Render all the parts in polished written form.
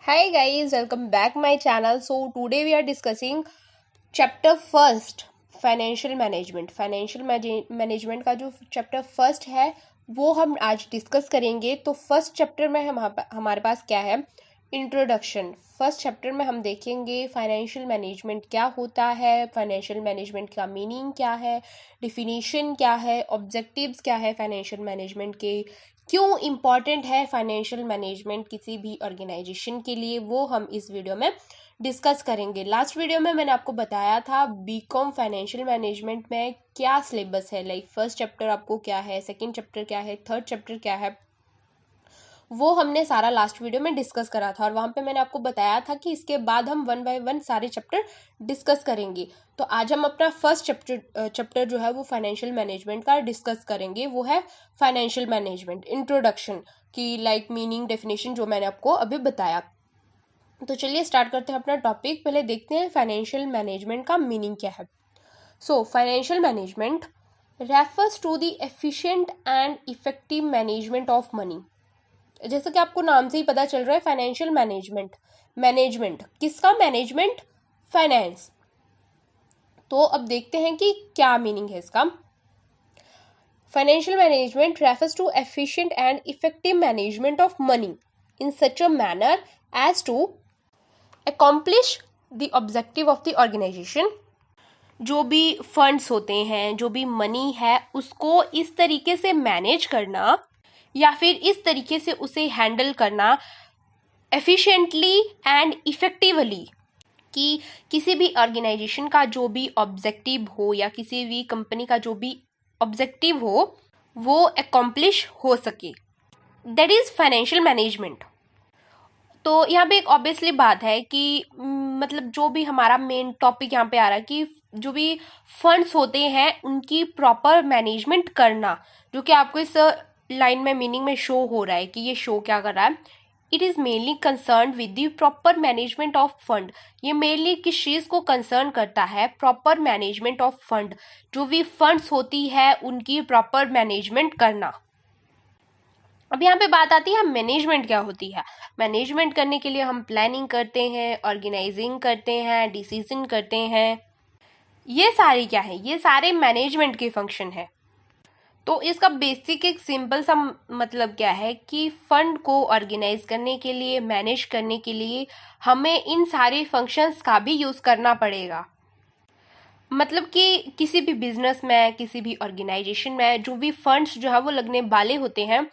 Hi guys, welcome back my channel. So today we are discussing chapter first financial management. Financial management का जो chapter first है वो हम आज discuss करेंगे. तो फर्स्ट चैप्टर में हमारे पास क्या है, इंट्रोडक्शन. फर्स्ट चैप्टर में हम देखेंगे फाइनेंशियल मैनेजमेंट क्या होता है, फाइनेंशियल मैनेजमेंट का मीनिंग क्या है, डिफिनीशन क्या है, ऑब्जेक्टिव्स क्या है फाइनेंशियल मैनेजमेंट के, क्यों इम्पॉर्टेंट है फाइनेंशियल मैनेजमेंट किसी भी ऑर्गेनाइजेशन के लिए, वो हम इस वीडियो में डिस्कस करेंगे. लास्ट वीडियो में मैंने आपको बताया था बीकॉम फाइनेंशियल मैनेजमेंट में क्या सिलेबस है, लाइक फर्स्ट चैप्टर आपको क्या है, सेकंड चैप्टर क्या है, थर्ड चैप्टर क्या है, वो हमने सारा लास्ट वीडियो में डिस्कस करा था. और वहाँ पे मैंने आपको बताया था कि इसके बाद हम वन बाय वन सारे चैप्टर डिस्कस करेंगे. तो आज हम अपना फर्स्ट चैप्टर जो है वो फाइनेंशियल मैनेजमेंट का डिस्कस करेंगे. वो है फाइनेंशियल मैनेजमेंट इंट्रोडक्शन की, लाइक मीनिंग, डेफिनेशन जो मैंने आपको अभी बताया. तो चलिए स्टार्ट करते हैं अपना टॉपिक. पहले देखते हैं फाइनेंशियल मैनेजमेंट का मीनिंग क्या है. So financial management refers to the efficient and effective management of money. जैसे कि आपको नाम से ही पता चल रहा है, फाइनेंशियल मैनेजमेंट किसका, मैनेजमेंट, फाइनेंस. तो अब देखते हैं कि क्या मीनिंग है इसका. Financial management refers to efficient and effective management of money in such a manner as to accomplish the objective of the organisation. जो भी फंड्स होते हैं, जो भी मनी है, उसको इस तरीके से मैनेज करना या फिर इस तरीके से उसे हैंडल करना एफिशिएंटली एंड इफेक्टिवली कि किसी भी ऑर्गेनाइजेशन का जो भी ऑब्जेक्टिव हो या किसी भी कंपनी का जो भी ऑब्जेक्टिव हो वो अकॉम्प्लिश हो सके. That is financial management. तो यहाँ पे एक ऑब्वियसली बात है कि मतलब जो भी हमारा मेन टॉपिक यहाँ पे आ रहा है कि जो भी फंड्स होते हैं उनकी प्रॉपर मैनेजमेंट करना, जो कि आपको इस लाइन में मीनिंग में शो हो रहा है कि ये शो क्या कर रहा है. It is mainly concern with the proper management of fund. ये मेनली किस चीज़ को कंसर्न करता है, प्रॉपर मैनेजमेंट ऑफ फंड. जो भी फंड्स होती है उनकी प्रॉपर मैनेजमेंट करना. अब यहाँ पे बात आती है मैनेजमेंट क्या होती है. मैनेजमेंट करने के लिए हम प्लानिंग करते हैं, ऑर्गेनाइजिंग करते हैं, डिसीजन करते हैं. ये सारी क्या है, ये सारे मैनेजमेंट के फंक्शन है. तो इसका बेसिक एक सिंपल सा मतलब क्या है कि फंड को ऑर्गेनाइज करने के लिए, मैनेज करने के लिए हमें इन सारे फंक्शंस का भी यूज़ करना पड़ेगा. मतलब कि किसी भी बिजनेस में, किसी भी ऑर्गेनाइजेशन में जो भी फंड्स जो है वो लगने वाले होते हैं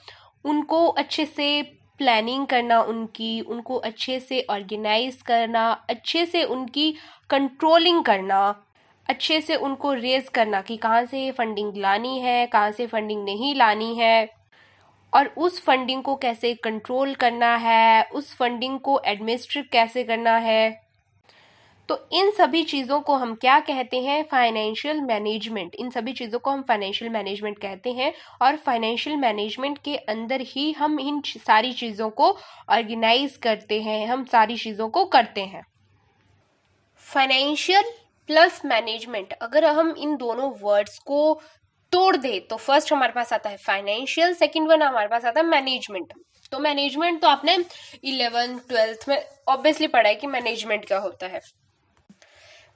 उनको अच्छे से प्लानिंग करना, उनको अच्छे से ऑर्गेनाइज करना, अच्छे से उनकी कंट्रोलिंग करना, अच्छे से उनको रेज करना कि कहाँ से फंडिंग लानी है, कहाँ से फंडिंग नहीं लानी है, और उस फंडिंग को कैसे कंट्रोल करना है, उस फंडिंग को एडमिनिस्ट्रेट कैसे करना है. तो इन सभी चीज़ों को हम क्या कहते हैं, फाइनेंशियल मैनेजमेंट. इन सभी चीज़ों को हम फाइनेंशियल मैनेजमेंट कहते हैं. और फाइनेंशियल मैनेजमेंट के अंदर ही हम इन सारी चीज़ों को ऑर्गेनाइज करते हैं, हम सारी चीज़ों को करते हैं. फाइनेंशियल प्लस मैनेजमेंट, अगर हम इन दोनों वर्ड्स को तोड़ दे तो फर्स्ट हमारे पास आता है फाइनेंशियल, सेकंड वन हमारे पास आता है मैनेजमेंट. तो मैनेजमेंट तो आपने 11th-12th में ऑब्वियसली पढ़ा है कि मैनेजमेंट क्या होता है.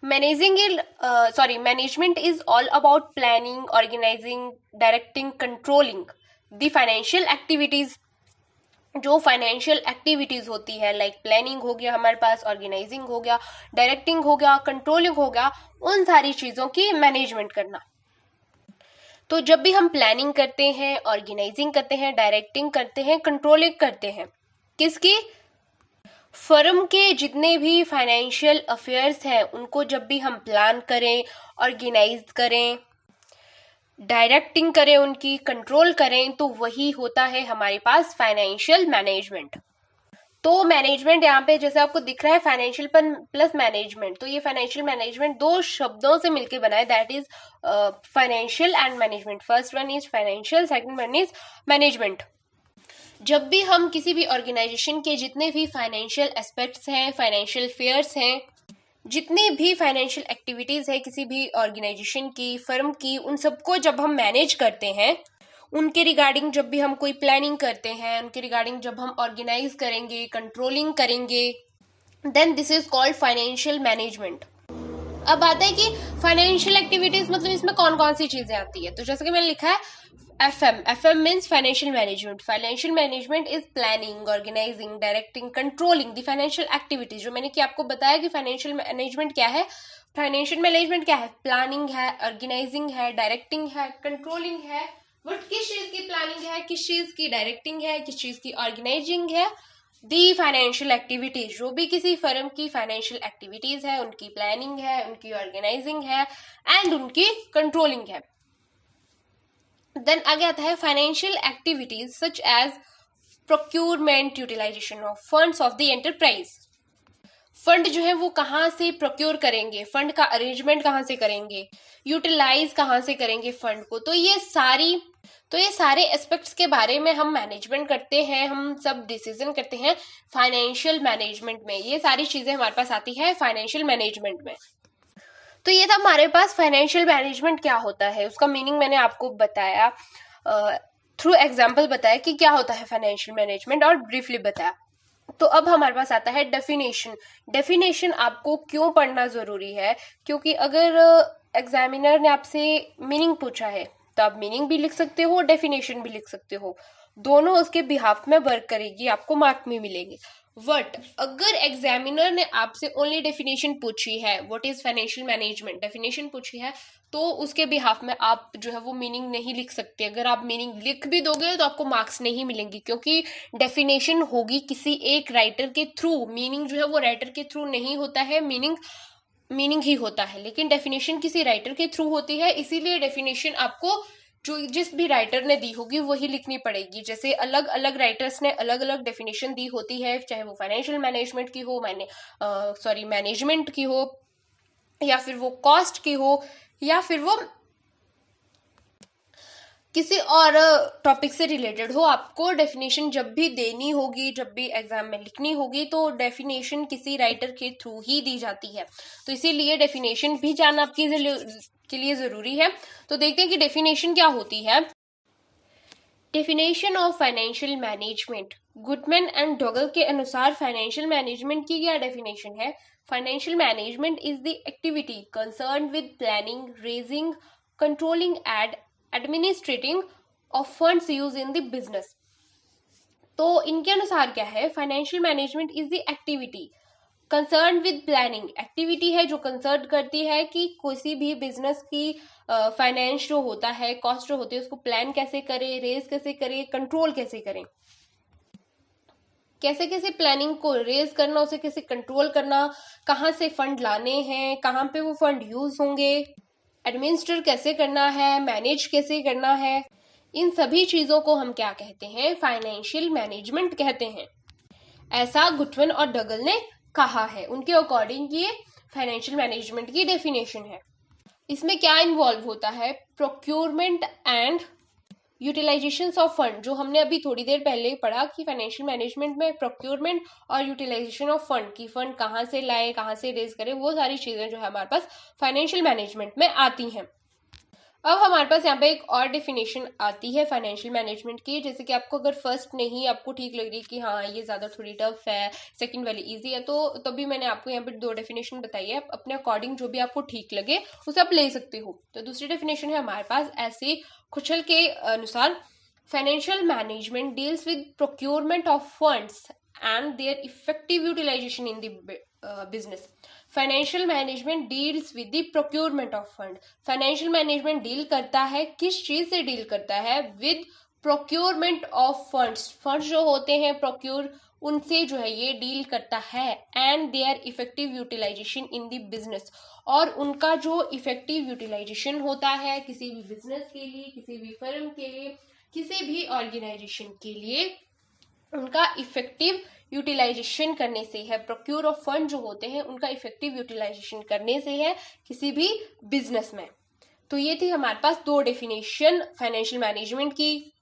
Management is all about planning, organising, directing, controlling the financial activities. जो फाइनेंशियल एक्टिविटीज होती है, लाइक प्लानिंग हो गया हमारे पास, ऑर्गेनाइजिंग हो गया, डायरेक्टिंग हो गया, कंट्रोलिंग हो गया, उन सारी चीजों की मैनेजमेंट करना. तो जब भी हम प्लानिंग करते हैं, ऑर्गेनाइजिंग करते हैं, डायरेक्टिंग करते हैं, कंट्रोलिंग करते हैं, किसकी, फर्म के जितने भी फाइनेंशियल अफेयर्स हैं उनको जब भी हम प्लान करें, ऑर्गेनाइज करें, डायरेक्टिंग करें, उनकी कंट्रोल करें, तो वही होता है हमारे पास फाइनेंशियल मैनेजमेंट. तो मैनेजमेंट यहाँ पे जैसे आपको दिख रहा है फाइनेंशियल प्लस मैनेजमेंट, तो ये फाइनेंशियल मैनेजमेंट दो शब्दों से मिलकर बना है, that is financial and management. First one is financial, second one is management. जब भी हम किसी भी ऑर्गेनाइजेशन के जितने भी फाइनेंशियल एस्पेक्ट्स हैं, फाइनेंशियल फेयर्स हैं, जितनी भी फाइनेंशियल एक्टिविटीज है किसी भी ऑर्गेनाइजेशन की, फर्म की, उन सबको जब हम मैनेज करते हैं, उनके रिगार्डिंग जब भी हम कोई प्लानिंग करते हैं, उनके रिगार्डिंग जब हम ऑर्गेनाइज करेंगे, कंट्रोलिंग करेंगे, then this is called financial management. अब आता है कि फाइनेंशियल एक्टिविटीज मतलब इसमें कौन कौन सी चीजें आती है। तो जैसे कि मैंने लिखा है FM means financial management. Financial management is planning, organising, directing, controlling the financial activities. जो मैंने कि आपको बताया कि फाइनेंशियल मैनेजमेंट क्या है। फाइनेंशियल मैनेजमेंट क्या है? प्लानिंग है, ऑर्गेनाइजिंग है, डायरेक्टिंग है, कंट्रोलिंग है। बट किस चीज की प्लानिंग है, किस चीज की डायरेक्टिंग है, किस चीज की ऑर्गेनाइजिंग है? The financial activities. जो भी किसी फर्म की फाइनेंशियल एक्टिविटीज है, उनकी प्लानिंग है, उनकी ऑर्गेनाइजिंग है एंड उनकी कंट्रोलिंग है। देन आगे आता है financial activities such as procurement, utilisation of funds of the enterprise. Fund जो है वो कहाँ से प्रोक्योर करेंगे, फंड का अरेंजमेंट कहाँ से करेंगे, यूटिलाइज कहाँ से करेंगे फंड को। तो ये सारे एस्पेक्ट्स के बारे में हम मैनेजमेंट करते हैं, हम सब डिसीजन करते हैं फाइनेंशियल मैनेजमेंट में। ये सारी चीजें हमारे पास आती है फाइनेंशियल मैनेजमेंट में। तो ये था हमारे पास फाइनेंशियल मैनेजमेंट क्या होता है, उसका मीनिंग मैंने आपको बताया, थ्रू एग्जाम्पल बताया कि क्या होता है फाइनेंशियल मैनेजमेंट और ब्रीफली बताया। तो अब हमारे पास आता है डेफिनेशन। डेफिनेशन आपको क्यों पढ़ना जरूरी है? क्योंकि अगर एग्जामिनर ने आपसे मीनिंग पूछा है तो आप मीनिंग भी लिख सकते हो, डेफिनेशन भी लिख सकते हो, दोनों उसके बिहाफ में वर्क करेगी, आपको मार्क में मिलेंगे। बट अगर एग्जामिनर ने आपसे ओनली डेफिनेशन पूछी है, what is financial management, definition पूछी है, तो उसके बिहाफ में आप जो है वो मीनिंग नहीं लिख सकते। अगर आप मीनिंग लिख भी दोगे तो आपको मार्क्स नहीं मिलेंगे, क्योंकि डेफिनेशन होगी किसी एक राइटर के थ्रू, मीनिंग जो है वो राइटर के थ्रू नहीं होता है, मीनिंग ही होता है, लेकिन डेफिनेशन किसी राइटर के थ्रू होती है। इसीलिए डेफिनेशन आपको जो जिस भी राइटर ने दी होगी वही लिखनी पड़ेगी। जैसे अलग अलग राइटर्स ने अलग अलग डेफिनेशन दी होती है, चाहे वो फाइनेंशियल मैनेजमेंट की हो, मैनेजमेंट की हो, या फिर वो कॉस्ट की हो, या फिर वो किसी और टॉपिक से रिलेटेड हो। आपको डेफिनेशन जब भी देनी होगी, जब भी एग्जाम में लिखनी होगी, तो डेफिनेशन किसी राइटर के थ्रू ही दी जाती है। तो इसीलिए डेफिनेशन भी जानना आपके लिए जरूरी है। तो देखते हैं कि डेफिनेशन क्या होती है। Definition of financial management, Goodman and Dougall के अनुसार फाइनेंशियल मैनेजमेंट की क्या डेफिनेशन है? Financial management is the activity concern with planning, raising, controlling and administrating of funds use in the business. तो इनके अनुसार क्या है? Financial management is the activity concern with planning. Activity है जो कंसर्न करती है कि किसी भी बिजनेस की फाइनेंस जो होता है, कॉस्ट जो होती है, उसको प्लान कैसे करें, रेज कैसे करें, कंट्रोल कैसे करें, कैसे कैसे प्लानिंग को रेज करना, उसे कैसे कंट्रोल करना, कहाँ से फंड लाने हैं, कहाँ पे वो फंड यूज होंगे, एडमिनिस्ट्रेट कैसे करना है, मैनेज कैसे करना है। इन सभी चीजों को हम क्या कहते हैं? फाइनेंशियल मैनेजमेंट कहते हैं। ऐसा गुटवन और डगल ने कहा है। उनके अकॉर्डिंग ये फाइनेंशियल मैनेजमेंट की डेफिनेशन है। इसमें क्या इन्वॉल्व होता है? Procurement and utilisation of fund. जो हमने अभी थोड़ी देर पहले पढ़ा कि फाइनेंशियल मैनेजमेंट में प्रोक्योरमेंट और यूटिलाइजेशन ऑफ फंड, की फंड कहाँ से लाए, कहाँ से रेज करें, वो सारी चीजें जो है हमारे पास फाइनेंशियल मैनेजमेंट में आती हैं। अब हमारे पास यहाँ पे एक और डेफिनेशन आती है फाइनेंशियल मैनेजमेंट की। जैसे कि आपको अगर फर्स्ट नहीं आपको ठीक लग रही कि हाँ ये ज्यादा थोड़ी टफ है, सेकंड वाली इजी है, तो तभी मैंने आपको यहाँ पे दो डेफिनेशन बताई है। अपने अकॉर्डिंग जो भी आपको ठीक लगे उसे आप ले सकते हो। तो दूसरी डेफिनेशन है हमारे पास ऐसे खुचल के अनुसार, financial management deals with procurement of funds and their effective utilisation in the business. Financial management deals with the procurement of fund. Financial management deal करता है, किस चीज से डील करता है? With procurement of funds. Funds जो होते हैं प्रोक्योर, उनसे जो है ये डील करता है। And their effective utilisation in the business, और उनका जो इफेक्टिव यूटिलाइजेशन होता है किसी भी बिजनेस के लिए, किसी भी फर्म के लिए, किसी भी ऑर्गेनाइजेशन के लिए, उनका इफेक्टिव यूटिलाइजेशन करने से है। प्रोक्योर ऑफ फंड जो होते हैं उनका इफेक्टिव यूटिलाइजेशन करने से है किसी भी बिजनेस में। तो ये थी हमारे पास दो डेफिनेशन फाइनेंशियल मैनेजमेंट की।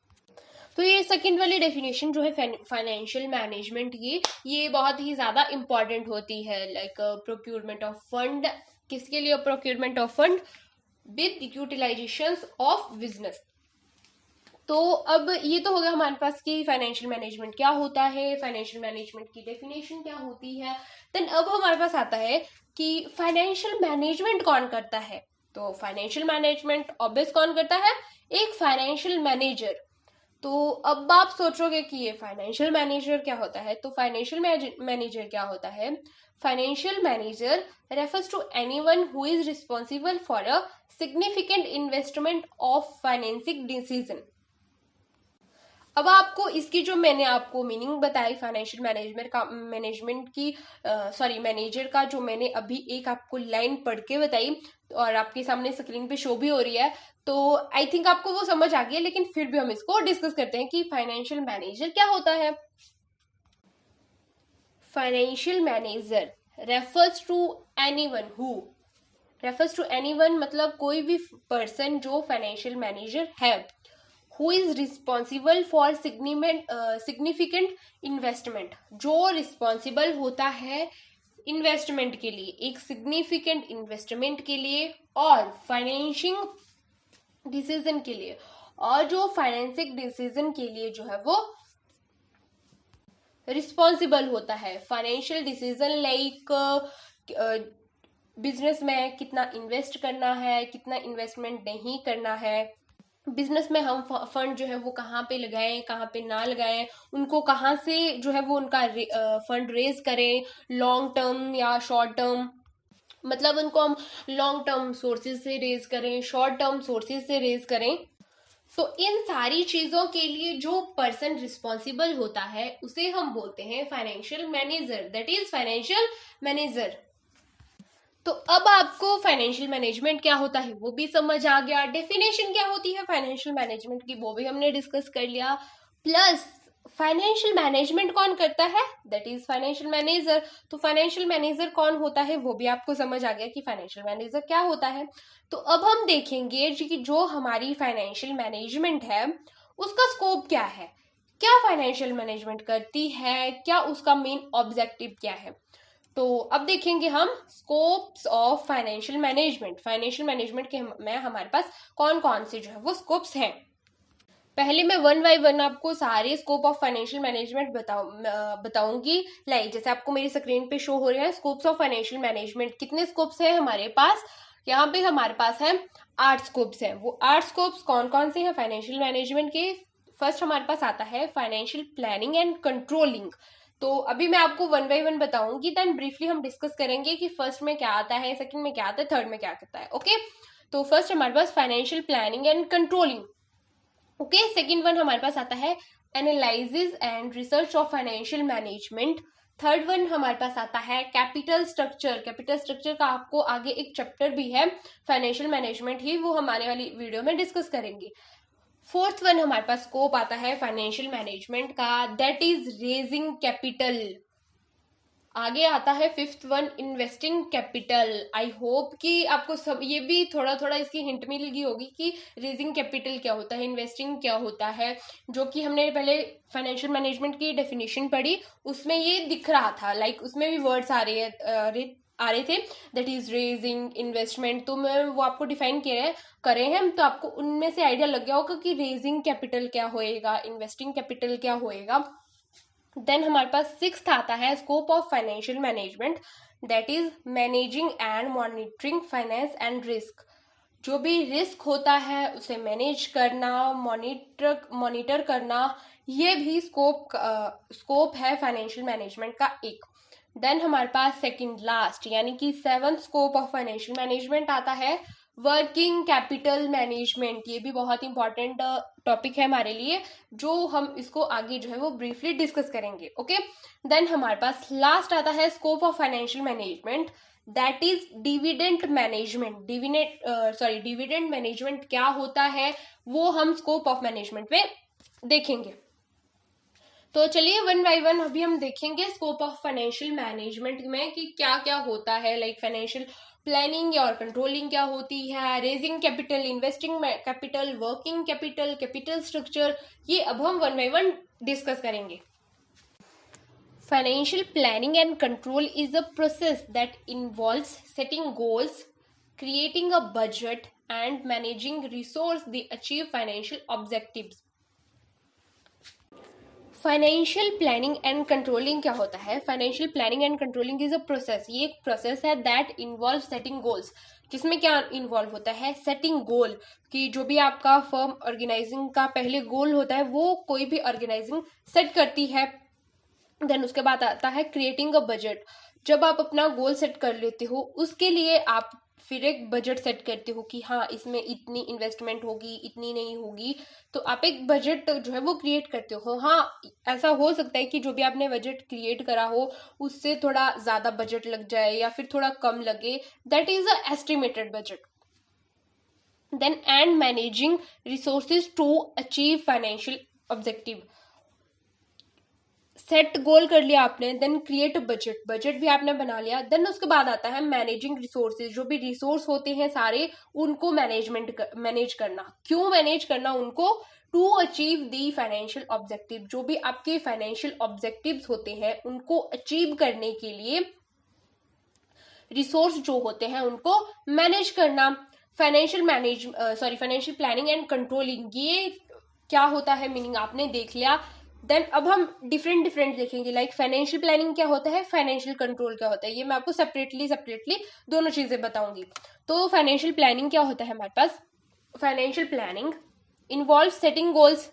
तो ये सेकंड वाली डेफिनेशन जो है फाइनेंशियल मैनेजमेंट की, ये बहुत ही ज्यादा इंपॉर्टेंट होती है। लाइक प्रोक्योरमेंट ऑफ फंड, किसके लिए procurement of fund? With utilisation of business. तो अब ये तो हो गया हमारे पास कि फाइनेंशियल मैनेजमेंट क्या होता है, फाइनेंशियल मैनेजमेंट की डेफिनेशन क्या होती है। देन अब हमारे पास आता है कि फाइनेंशियल मैनेजमेंट कौन करता है। तो फाइनेंशियल मैनेजमेंट ऑब्वियस कौन करता है, एक फाइनेंशियल मैनेजर। तो अब आप सोचोगे कि ये फाइनेंशियल मैनेजर क्या होता है, तो फाइनेंशियल मैनेजर क्या होता है। Financial manager refers to anyone who is responsible for a significant investment of financing decision। अब आपको इसकी जो मैंने आपको मीनिंग बताई फाइनेंशियल मैनेजमेंट की सॉरी मैनेजर का, जो मैंने अभी एक आपको लाइन पढ़ के बताई और आपके सामने स्क्रीन पे शो भी हो रही है, तो आई थिंक आपको वो समझ आ गई है। लेकिन फिर भी हम इसको डिस्कस करते हैं कि फाइनेंशियल मैनेजर क्या होता है। Financial manager refers to anyone मतलब कोई भी पर्सन जो फाइनेंशियल मैनेजर है, who is responsible for significant investment, जो रिस्पॉन्सिबल होता है इन्वेस्टमेंट के लिए, एक सिग्निफिकेंट इन्वेस्टमेंट के लिए और फाइनेंशिंग डिसीजन के लिए, और जो फाइनेंसिंग डिसीजन के लिए जो है वो रिस्पॉन्सिबल होता है। फाइनेंशियल डिसीजन लाइक बिजनेस में कितना इन्वेस्ट करना है, कितना इन्वेस्टमेंट नहीं करना है, बिजनेस में हम फंड जो है वो कहाँ पे लगाएं, कहाँ पे ना लगाएं, उनको कहाँ से जो है वो उनका फंड रेज करें, लॉन्ग टर्म या शॉर्ट टर्म, मतलब उनको हम लॉन्ग टर्म सोर्सेज से रेज करें, शॉर्ट टर्म सोर्सेज से रेज करें। तो इन सारी चीजों के लिए जो पर्सन रिस्पॉन्सिबल होता है उसे हम बोलते हैं financial manager, that is financial manager. तो अब आपको फाइनेंशियल मैनेजमेंट क्या होता है वो भी समझ आ गया, डेफिनेशन क्या होती है फाइनेंशियल मैनेजमेंट की वो भी हमने डिस्कस कर लिया, प्लस फाइनेंशियल मैनेजमेंट कौन करता है, दैट इज फाइनेंशियल मैनेजर। तो फाइनेंशियल मैनेजर कौन होता है वो भी आपको समझ आ गया कि फाइनेंशियल मैनेजर क्या होता है। तो अब हम देखेंगे कि जो हमारी फाइनेंशियल मैनेजमेंट है उसका स्कोप क्या है, क्या फाइनेंशियल मैनेजमेंट करती है, क्या उसका मेन ऑब्जेक्टिव क्या है। तो अब देखेंगे हम scopes of financial management. Financial management के में हमारे पास कौन कौन से जो है वो स्कोप्स हैं। पहले मैं वन बाय वन आपको सारे स्कोप ऑफ फाइनेंशियल मैनेजमेंट बताऊंगी। लाइक जैसे आपको मेरी स्क्रीन पे शो हो रहा है स्कोप्स ऑफ फाइनेंशियल मैनेजमेंट, कितने स्कोप्स हैं हमारे पास, यहाँ पे हमारे पास है 8 स्कोप्स हैं। वो 8 स्कोप्स कौन कौन से हैं फाइनेंशियल मैनेजमेंट के। फर्स्ट हमारे पास आता है फाइनेंशियल प्लानिंग एंड कंट्रोलिंग। तो अभी मैं आपको वन बाय वन बताऊंगी, देन ब्रीफली हम डिस्कस करेंगे कि फर्स्ट में क्या आता है, सेकंड में क्या आता है, थर्ड में क्या करता है। ओके तो फर्स्ट हमारे पास financial planning and controlling. Okay second one हमारे पास आता है analysis and research of financial management. Third one हमारे पास आता है कैपिटल स्ट्रक्चर। कैपिटल स्ट्रक्चर का आपको आगे एक चैप्टर भी है फाइनेंशियल मैनेजमेंट ही, वो हम आने वाली वीडियो में डिस्कस करेंगे। फोर्थ वन हमारे पास स्कोप आता है फाइनेंशियल मैनेजमेंट का, दैट इज रेजिंग कैपिटल। आगे आता है fifth one investing capital. I hope कि आपको सब ये भी थोड़ा थोड़ा इसकी हिंट मिल गई होगी कि रेजिंग कैपिटल क्या होता है, इन्वेस्टिंग क्या होता है, जो कि हमने पहले फाइनेंशियल मैनेजमेंट की डेफिनेशन पढ़ी उसमें ये दिख रहा था। लाइक उसमें भी वर्ड्स आ रहे थे, दैट इज रेजिंग इन्वेस्टमेंट। तो मैं वो आपको डिफाइन करे हैं तो आपको उनमें से आइडिया लग गया होगा कि रेजिंग कैपिटल क्या होएगा, इन्वेस्टिंग कैपिटल क्या होएगा। देन हमारे पास सिक्स्थ आता है scope of financial management, that is managing and monitoring finance and risk. जो भी रिस्क होता है उसे मैनेज करना, मॉनिटर करना, ये भी स्कोप है फाइनेंशियल मैनेजमेंट का एक। देन हमारे पास सेकंड लास्ट यानी कि seventh scope of financial management आता है वर्किंग कैपिटल मैनेजमेंट। ये भी बहुत इंपॉर्टेंट टॉपिक है हमारे लिए, जो हम इसको आगे जो है वो ब्रीफली डिस्कस करेंगे। ओके देन हमारे पास लास्ट आता है scope of financial management, that is dividend management. Dividend management क्या होता है वो हम स्कोप ऑफ मैनेजमेंट में देखेंगे। तो चलिए वन बाय वन अभी हम देखेंगे स्कोप ऑफ फाइनेंशियल मैनेजमेंट में कि क्या क्या होता है। लाइक फाइनेंशियल प्लानिंग और कंट्रोलिंग क्या होती है, raising capital, investing capital, working capital, capital structure, ये अब हम वन बाय वन डिस्कस करेंगे। Financial planning and control is a process that involves setting goals, creating a budget and managing resource to achieve financial objectives। Financial planning and controlling क्या होता है? Financial planning and controlling is a process, ये एक process है that involve setting goals, जिसमें क्या involve होता है? सेटिंग गोल, कि जो भी आपका फर्म ऑर्गेनाइजिंग का पहले गोल होता है वो कोई भी ऑर्गेनाइजिंग सेट करती है। देन उसके बाद आता है क्रिएटिंग अ बजट। जब आप अपना गोल सेट कर लेते हो उसके लिए आप फिर एक बजट सेट करते हो कि हाँ इसमें इतनी इन्वेस्टमेंट होगी, इतनी नहीं होगी, तो आप एक बजट जो है वो क्रिएट करते हो। हाँ, ऐसा हो सकता है कि जो भी आपने बजट क्रिएट करा हो उससे थोड़ा ज्यादा बजट लग जाए या फिर थोड़ा कम लगे, that is a estimated budget. Then and managing resources to achieve financial objective. Set goal कर लिया आपने, देन क्रिएट बजट, बजट भी आपने बना लिया। देन उसके बाद आता है मैनेजिंग रिसोर्सेज, जो भी रिसोर्स होते हैं सारे उनको मैनेज करना। क्यों मैनेज करना उनको? To achieve the financial objective, जो भी आपके फाइनेंशियल ऑब्जेक्टिव्स होते हैं उनको अचीव करने के लिए रिसोर्स जो होते हैं उनको मैनेज करना। फाइनेंशियल प्लानिंग एंड कंट्रोलिंग, ये क्या होता है मीनिंग आपने देख लिया। देन अब हम डिफरेंट देखेंगे, लाइक फाइनेंशियल प्लानिंग क्या होता है, फाइनेंशियल कंट्रोल क्या होता है, ये मैं आपको सेपरेटली दोनों चीजें बताऊंगी। तो फाइनेंशियल प्लानिंग क्या होता है हमारे पास? Financial planning involve setting goals,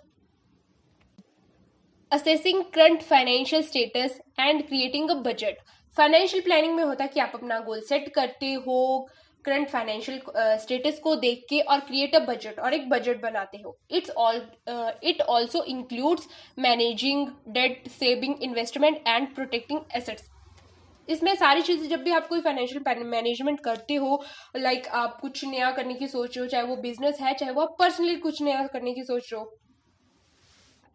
assessing current financial status and creating a budget. Financial planning में होता है कि आप अपना गोल सेट करते हो करंट फाइनेंशियल स्टेटस को देख के और क्रिएट अ बजट, और एक बजट बनाते हो। It also includes managing debt, saving, investment and protecting assets. इसमें सारी चीजें जब भी आप कोई फाइनेंशियल मैनेजमेंट करते हो, लाइक आप कुछ नया करने की सोच रहे हो, चाहे वो बिजनेस है चाहे वो आप पर्सनली कुछ नया करने की सोच रहे हो,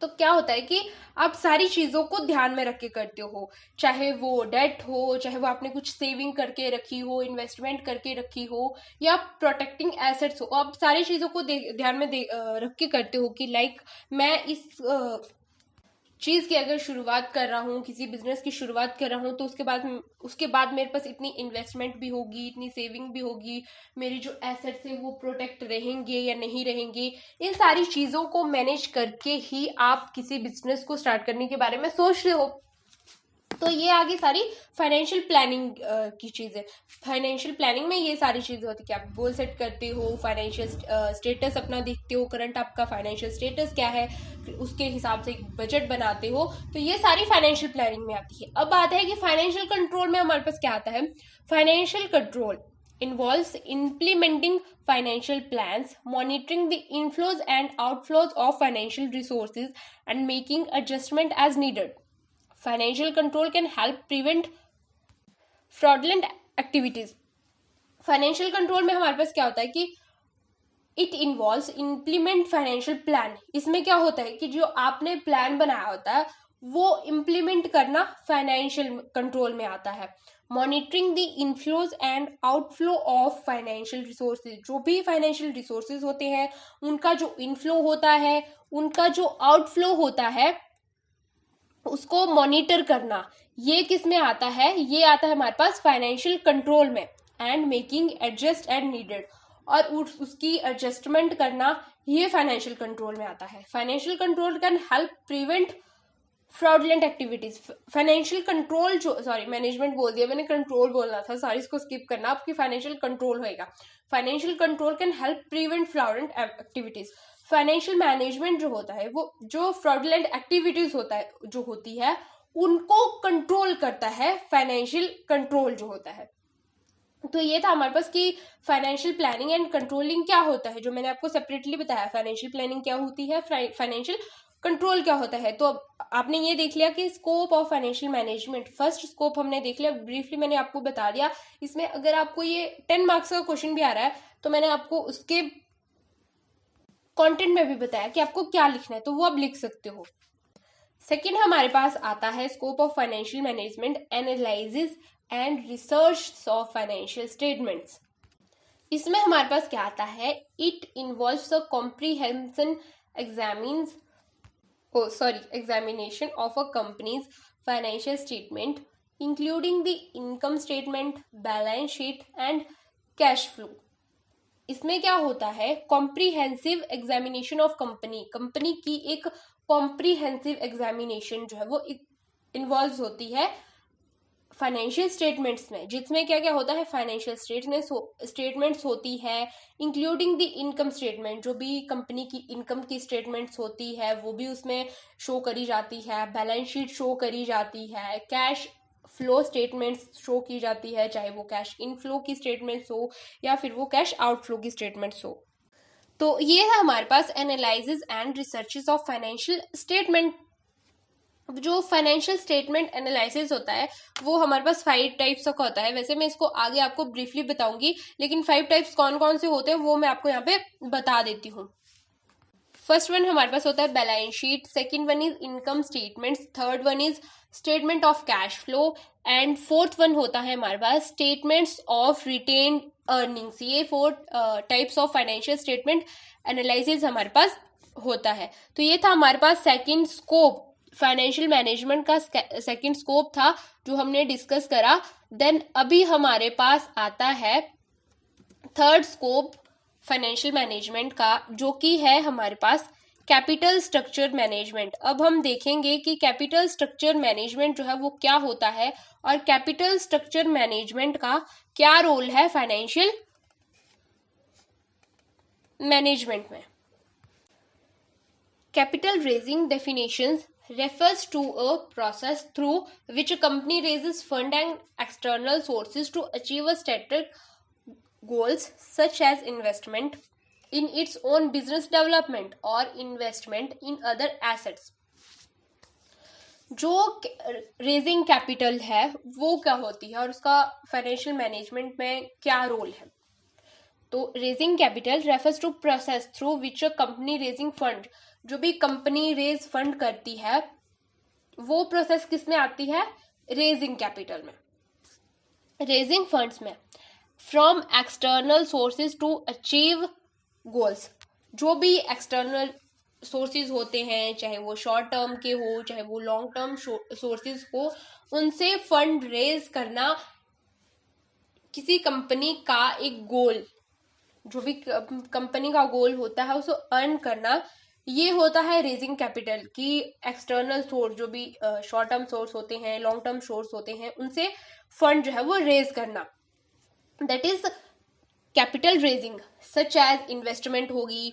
तो क्या होता है कि आप सारी चीजों को ध्यान में रख के करते हो, चाहे वो डेट हो, चाहे वो आपने कुछ सेविंग करके रखी हो, इन्वेस्टमेंट करके रखी हो, या प्रोटेक्टिंग एसेट्स हो। आप सारी चीजों को ध्यान में रख के करते हो कि लाइक मैं इस चीज की अगर शुरुआत कर रहा हूँ, किसी बिजनेस की शुरुआत कर रहा हूँ, तो उसके बाद मेरे पास इतनी इन्वेस्टमेंट भी होगी, इतनी सेविंग भी होगी, मेरे जो एसेट्स है वो प्रोटेक्ट रहेंगे या नहीं रहेंगे। इन सारी चीजों को मैनेज करके ही आप किसी बिजनेस को स्टार्ट करने के बारे में सोच रहे हो। तो ये आगे सारी फाइनेंशियल प्लानिंग की चीजें। फाइनेंशियल प्लानिंग में ये सारी चीजें होती है कि आप गोल सेट करते हो, फाइनेंशियल स्टेटस अपना देखते हो, करंट आपका फाइनेंशियल स्टेटस क्या है, उसके हिसाब से एक बजट बनाते हो। तो ये सारी फाइनेंशियल प्लानिंग में आती है। अब आता है कि फाइनेंशियल कंट्रोल में हमारे पास क्या आता है। Financial control involves implementing financial plans, monitoring the inflows and outflows of financial resources, and making adjustment as needed. Financial control can help prevent fraudulent activities. Financial control में हमारे पास क्या होता है कि it involves implement financial plan. इसमें क्या होता है कि जो आपने प्लान बनाया होता है वो इम्प्लीमेंट करना फाइनेंशियल कंट्रोल में आता है। Monitoring the inflows and outflow of financial resources, जो भी फाइनेंशियल रिसोर्सेज होते हैं उनका जो इनफ्लो होता है, उनका जो आउटफ्लो होता है, उसको मॉनिटर करना, ये किस में आता है? ये आता है हमारे पास फाइनेंशियल कंट्रोल में। And making adjust and needed, और उसकी एडजस्टमेंट करना, ये फाइनेंशियल कंट्रोल में आता है। Financial control can help prevent fraudulent activities. Financial control जो, सॉरी मैनेजमेंट बोल दिया मैंने, कंट्रोल बोलना था, सॉरी इसको स्किप करना, आपकी फाइनेंशियल कंट्रोल होएगा। Financial control can help prevent fraudulent activities. Financial management जो होता है वो जो फ्रॉडलेंट एक्टिविटीज होता है जो होती है उनको कंट्रोल करता है फाइनेंशियल कंट्रोल जो होता है। तो ये था हमारे पास कि फाइनेंशियल प्लानिंग एंड कंट्रोलिंग क्या होता है, जो मैंने आपको सेपरेटली बताया। फाइनेंशियल प्लानिंग क्या होती है, फाइनेंशियल कंट्रोल क्या होता है। तो अब आपने ये देख लिया कि scope of financial management, first scope हमने देख लिया, ब्रीफली मैंने आपको बता दिया। इसमें अगर आपको ये 10 मार्क्स का क्वेश्चन भी आ रहा है तो मैंने आपको उसके कंटेंट में भी बताया कि आपको क्या लिखना है, तो वो आप लिख सकते हो। सेकेंड हमारे पास आता है scope of financial management, analysis and research of financial statements. इसमें हमारे पास क्या आता है, it involves a comprehension examination of a company's financial statement, including the income statement, balance sheet and cash flow. इसमें क्या होता है, comprehensive examination of company, company की एक कॉम्प्रीहेंसिव एग्जामिनेशन जो है वो इन्वॉल्व होती है फाइनेंशियल स्टेटमेंट्स में, जिसमें क्या क्या होता है, फाइनेंशियल स्टेटमेंट्स होती है, इंक्लूडिंग द इनकम स्टेटमेंट, जो भी कंपनी की इनकम की स्टेटमेंट्स होती है वो भी उसमें शो करी जाती है, बैलेंस शीट शो करी जाती है, कैश फ्लो स्टेटमेंट्स शो की जाती है, चाहे वो कैश इनफ्लो की स्टेटमेंट्स हो या फिर वो कैश आउटफ्लो की स्टेटमेंट्स हो। तो ये है हमारे पास analysis and researches of financial statement. जो फाइनेंशियल स्टेटमेंट एनालिसिस होता है वो हमारे पास 5 टाइप्स का होता है। वैसे मैं इसको आगे आपको ब्रीफली बताऊंगी, लेकिन 5 टाइप्स कौन कौन से होते हैं वो मैं आपको यहाँ पे बता देती हूँ। फर्स्ट वन हमारे पास होता है balance sheet, second one is income statements, third one is statement of cash flow, and fourth one होता है हमारे पास स्टेटमेंट्स ऑफ रिटेन अर्निंग्स। ये 4 types of financial statement analysis हमारे पास होता है। तो ये था हमारे पास सेकंड स्कोप, फाइनेंशियल मैनेजमेंट का सेकंड स्कोप था जो हमने डिस्कस करा। देन अभी हमारे पास आता है थर्ड स्कोप फाइनेंशियल मैनेजमेंट का, जो कि है हमारे पास कैपिटल स्ट्रक्चर मैनेजमेंट। अब हम देखेंगे कि कैपिटल स्ट्रक्चर मैनेजमेंट जो है वो क्या होता है और कैपिटल स्ट्रक्चर मैनेजमेंट का क्या रोल है फाइनेंशियल मैनेजमेंट में। Capital raising definitions refers to a process through which a company raises fund and external sources to achieve a stated goals such as investment in its own business development or investment in other assets। जो raising capital है वो क्या होती है और उसका financial management में क्या रोल है। तो raising capital refers to process through which a company raising fund, जो भी कंपनी रेज फंड करती है वो प्रोसेस किस में आती है, रेजिंग कैपिटल में, रेजिंग फंड्स में, from external sources to achieve goals. जो भी एक्सटर्नल सोर्सेज होते हैं, चाहे वो शॉर्ट टर्म के हो चाहे वो लॉन्ग टर्म सोर्सेज हो, उनसे फंड रेज करना किसी कंपनी का एक गोल, जो भी कंपनी का गोल होता है उसको अर्न करना, ये होता है रेजिंग कैपिटल की एक्सटर्नल सोर्स, जो भी शॉर्ट टर्म सोर्स होते हैं लॉन्ग टर्म सोर्स होते हैं उनसे फंड जो है वो रेज करना, that is capital raising. Such as investment होगी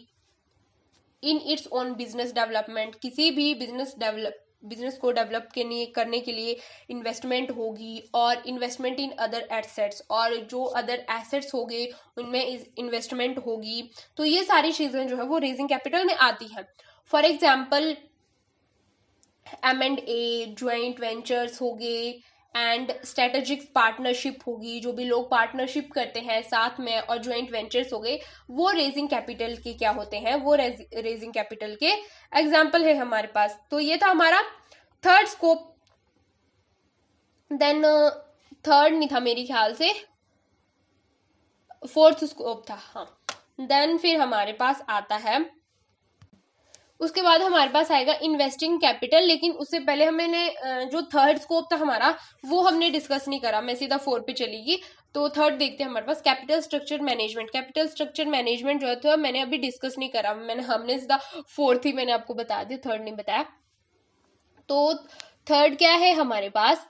in its own business development, किसी भी बिजनेस को डेवलप करने के लिए इन्वेस्टमेंट होगी, और इन्वेस्टमेंट इन अदर एसेट्स, और जो अदर एसेट्स हो गए उनमें इन्वेस्टमेंट होगी। तो ये सारी चीजें जो है वो रेजिंग कैपिटल में आती है। For example M&A, joint ventures हो गए, एंड स्ट्रेटेजिक पार्टनरशिप होगी, जो भी लोग पार्टनरशिप करते हैं साथ में, और ज्वाइंट वेंचर्स हो गए, वो रेजिंग कैपिटल के क्या होते हैं, वो रेजिंग कैपिटल के एग्जाम्पल है हमारे पास। तो ये था हमारा थर्ड स्कोप। देन थर्ड नहीं था मेरे ख्याल से, फोर्थ स्कोप था, हाँ। देन फिर हमारे पास आता है, उसके बाद हमारे पास आएगा इन्वेस्टिंग कैपिटल। लेकिन उससे पहले हमने जो थर्ड स्कोप था हमारा वो हमने डिस्कस नहीं करा, मैं सीधा 4 पे चलेगी। तो थर्ड देखते हैं हमारे पास capital structure management. Capital structure management जो है तो मैंने अभी डिस्कस नहीं करा, हमने सीधा 4th ही मैंने आपको बता दिया, थर्ड नहीं बताया। तो थर्ड क्या है हमारे पास,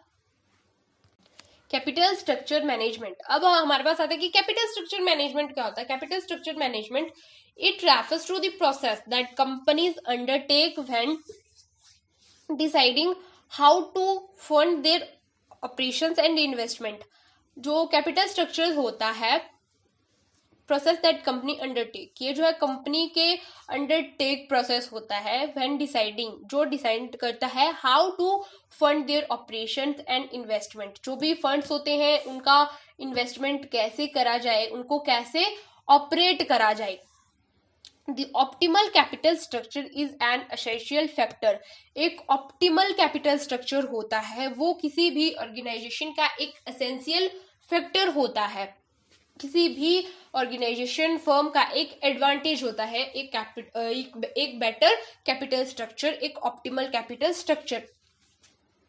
कैपिटल स्ट्रक्चर मैनेजमेंट। अब हमारे पास आता है कि कैपिटल स्ट्रक्चर मैनेजमेंट क्या होता है। Capital structure management, it refers to the process that companies undertake when deciding how to fund their operations and investment। जो कैपिटल स्ट्रक्चर होता है, प्रोसेस दैट कंपनी अंडरटेक, ये जो है कंपनी के अंडरटेक प्रोसेस होता है व्हेन डिसाइडिंग, जो डिसाइड करता है how to fund their operations and investment. जो भी फंड्स होते हैं उनका इन्वेस्टमेंट कैसे करा जाए, उनको कैसे ऑपरेट करा जाए। The optimal capital structure is an essential factor। एक ऑप्टिमल कैपिटल स्ट्रक्चर होता है वो किसी भी ऑर्गेनाइजेशन का एक एसेंशियल फैक्टर होता है, किसी भी ऑर्गेनाइजेशन फर्म का एक एडवांटेज होता है, एक बेटर कैपिटल स्ट्रक्चर, एक optimal capital structure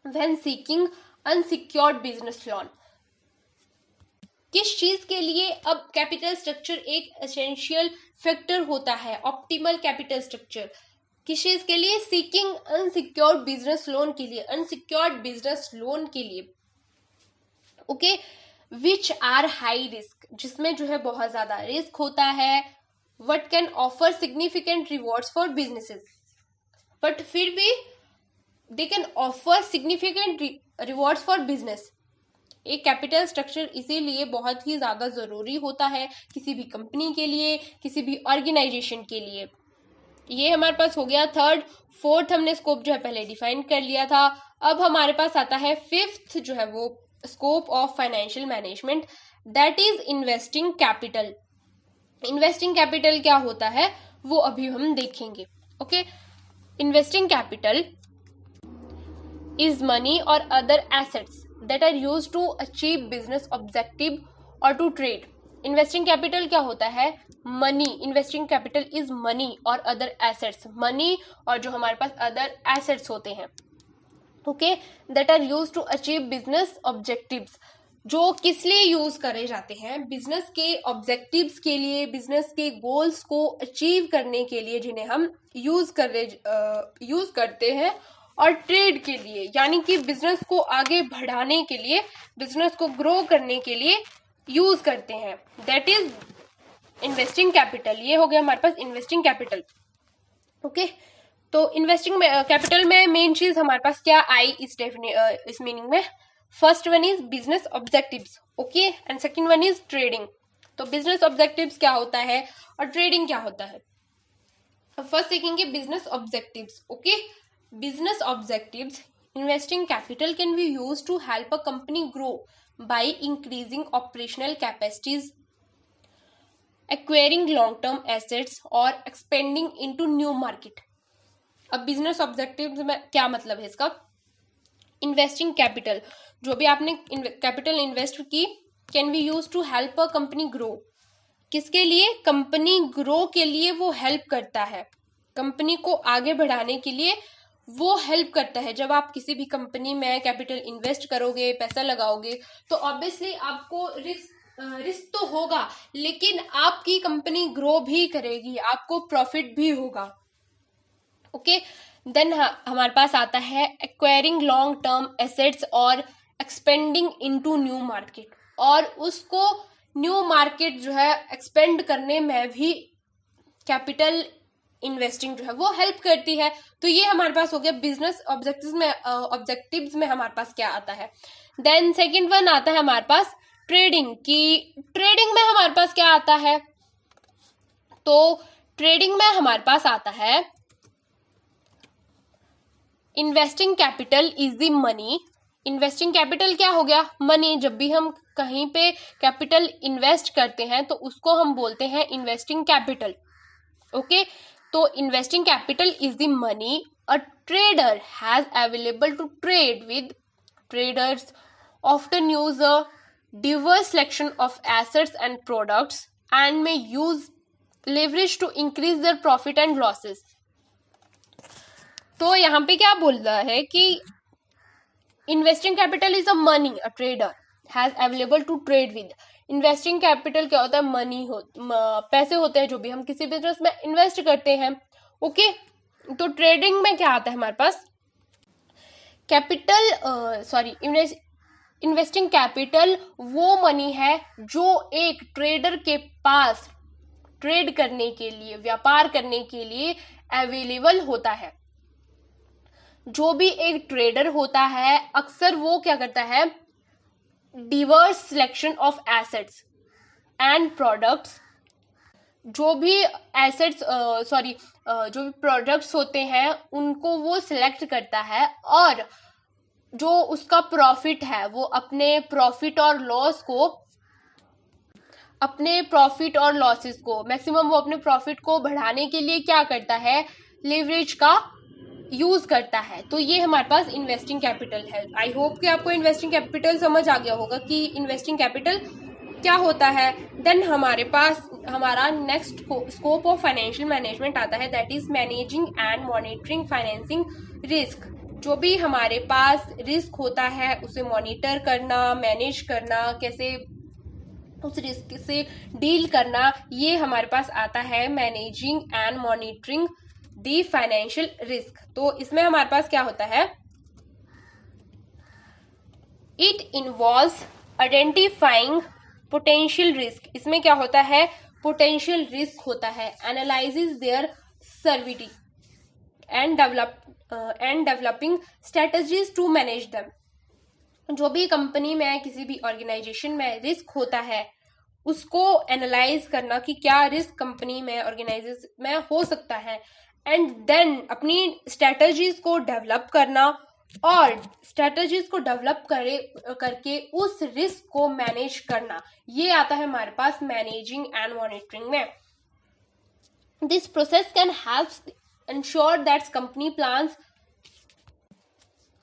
when seeking unsecured business loan. किस चीज के लिए अब कैपिटल स्ट्रक्चर एक एसेंशियल फैक्टर होता है, ऑप्टिमल कैपिटल स्ट्रक्चर, किस चीज के लिए? सीकिंग अनसिक्योर्ड बिजनेस लोन के लिए, अनसिक्योर्ड बिजनेस लोन के लिए। Okay, which are high risk, जिसमें जो है बहुत ज्यादा रिस्क होता है। What can offer significant rewards for businesses, but फिर भी they can offer significant rewards for business. एक कैपिटल स्ट्रक्चर इसीलिए बहुत ही ज्यादा जरूरी होता है किसी भी कंपनी के लिए, किसी भी ऑर्गेनाइजेशन के लिए। ये हमारे पास हो गया थर्ड। फोर्थ हमने स्कोप जो है पहले डिफाइन कर लिया था। अब हमारे पास आता है फिफ्थ जो है वो scope of financial management, that is investing capital. Investing capital क्या होता है वो अभी हम देखेंगे। Okay, investing capital is money or other assets that are used to achieve business objective or to trade. Investing capital क्या होता है? Money. Investing capital is money और other assets. Money और जो हमारे पास other assets होते हैं, okay, that are used to achieve business objectives. जो किस लिए यूज करे जाते हैं? बिजनेस के ऑब्जेक्टिव्स के लिए, बिजनेस के गोल्स को अचीव करने के लिए, जिन्हें हम यूज करते हैं, और ट्रेड के लिए, यानी कि बिजनेस को आगे बढ़ाने के लिए, बिजनेस को ग्रो करने के लिए यूज करते हैं। That is investing capital. ये हो गया हमारे पास इन्वेस्टिंग कैपिटल। ओके, तो इन्वेस्टिंग कैपिटल में मेन चीज हमारे पास क्या आई इस मीनिंग में? First one is business objectives, okay, and second one is trading. तो बिजनेस ऑब्जेक्टिव्स क्या होता है और ट्रेडिंग क्या होता है? फर्स्ट देखेंगे business objectives. Okay, business objectives, investing capital can be used to help a company grow by increasing operational capacities, acquiring long-term assets or expanding into new market. अब business objectives में क्या मतलब है इसका? Investing capital, जो भी आपने capital invest की, can be used to help a company grow. किसके लिए? कंपनी ग्रो के लिए वो हेल्प करता है, कंपनी को आगे बढ़ाने के लिए वो हेल्प करता है। जब आप किसी भी कंपनी में कैपिटल इन्वेस्ट करोगे, पैसा लगाओगे, तो ऑब्वियसली आपको रिस्क तो होगा, लेकिन आपकी कंपनी ग्रो भी करेगी, आपको प्रॉफिट भी होगा। ओके, देन हमारे पास आता है एक्वायरिंग लॉन्ग टर्म एसेट्स और एक्सपेंडिंग इनटू न्यू मार्केट, और उसको न्यू मार्केट जो है एक्सपेंड करने में भी कैपिटल इन्वेस्टिंग जो है वो हेल्प करती है। तो ये हमारे पास हो गया बिजनेस ऑब्जेक्टिव्स में हमारे पास क्या आता है। देन सेकंड वन आता है हमारे पास ट्रेडिंग की। ट्रेडिंग में हमारे पास क्या आता है? तो ट्रेडिंग में हमारे पास आता है investing capital is the money. Investing capital क्या हो गया? मनी। जब भी हम कहीं पे कैपिटल इन्वेस्ट करते हैं तो उसको हम बोलते हैं इन्वेस्टिंग कैपिटल। ओके, तो investing capital is the money a trader has available to trade with. Traders often use a diverse selection of assets and products and may use leverage to increase their profit and losses. तो यहाँ पे क्या बोल रहा है कि investing capital is a money a trader has available to trade with. Investing capital क्या होता है? मनी पैसे होते हैं जो भी हम किसी बिजनेस में इन्वेस्ट करते हैं। ओके, तो ट्रेडिंग में क्या आता है हमारे पास? इन्वेस्टिंग कैपिटल वो मनी है जो एक ट्रेडर के पास ट्रेड करने के लिए, व्यापार करने के लिए अवेलेबल होता है। जो भी एक ट्रेडर होता है अक्सर वो क्या करता है? Divers selection of assets and products. जो भी एसेट्स जो भी प्रोडक्ट्स होते हैं उनको वो सिलेक्ट करता है, और जो उसका प्रॉफिट है वो अपने प्रॉफिट और लॉसेस को मैक्सिमम वो अपने प्रॉफिट को बढ़ाने के लिए क्या करता है? लेवरेज का यूज करता है। तो ये हमारे पास इन्वेस्टिंग कैपिटल है। आई होप कि आपको इन्वेस्टिंग कैपिटल समझ आ गया होगा कि इन्वेस्टिंग कैपिटल क्या होता है। देन हमारे पास हमारा next scope of financial management आता है, that is managing and monitoring financing risk. जो भी हमारे पास रिस्क होता है उसे मॉनिटर करना, मैनेज करना, कैसे उस रिस्क से डील करना, ये हमारे पास आता है managing and monitoring the financial risk. तो इसमें हमारे पास क्या होता है, it involves identifying potential risk. इसमें क्या होता है, पोटेंशियल रिस्क होता है, analyses their severity and developing strategies to manage them. जो भी कंपनी में, किसी भी ऑर्गेनाइजेशन में रिस्क होता है, उसको एनालाइज करना कि क्या रिस्क कंपनी में, ऑर्गेनाइजेशन में हो सकता है, एंड देन अपनी स्ट्रेटजीज को डेवलप करना, और स्ट्रेटजीज को डेवलप करके उस रिस्क को मैनेज करना। ये आता है हमारे पास मैनेजिंग एंड मॉनिटरिंग में। This process can help ensure that company plans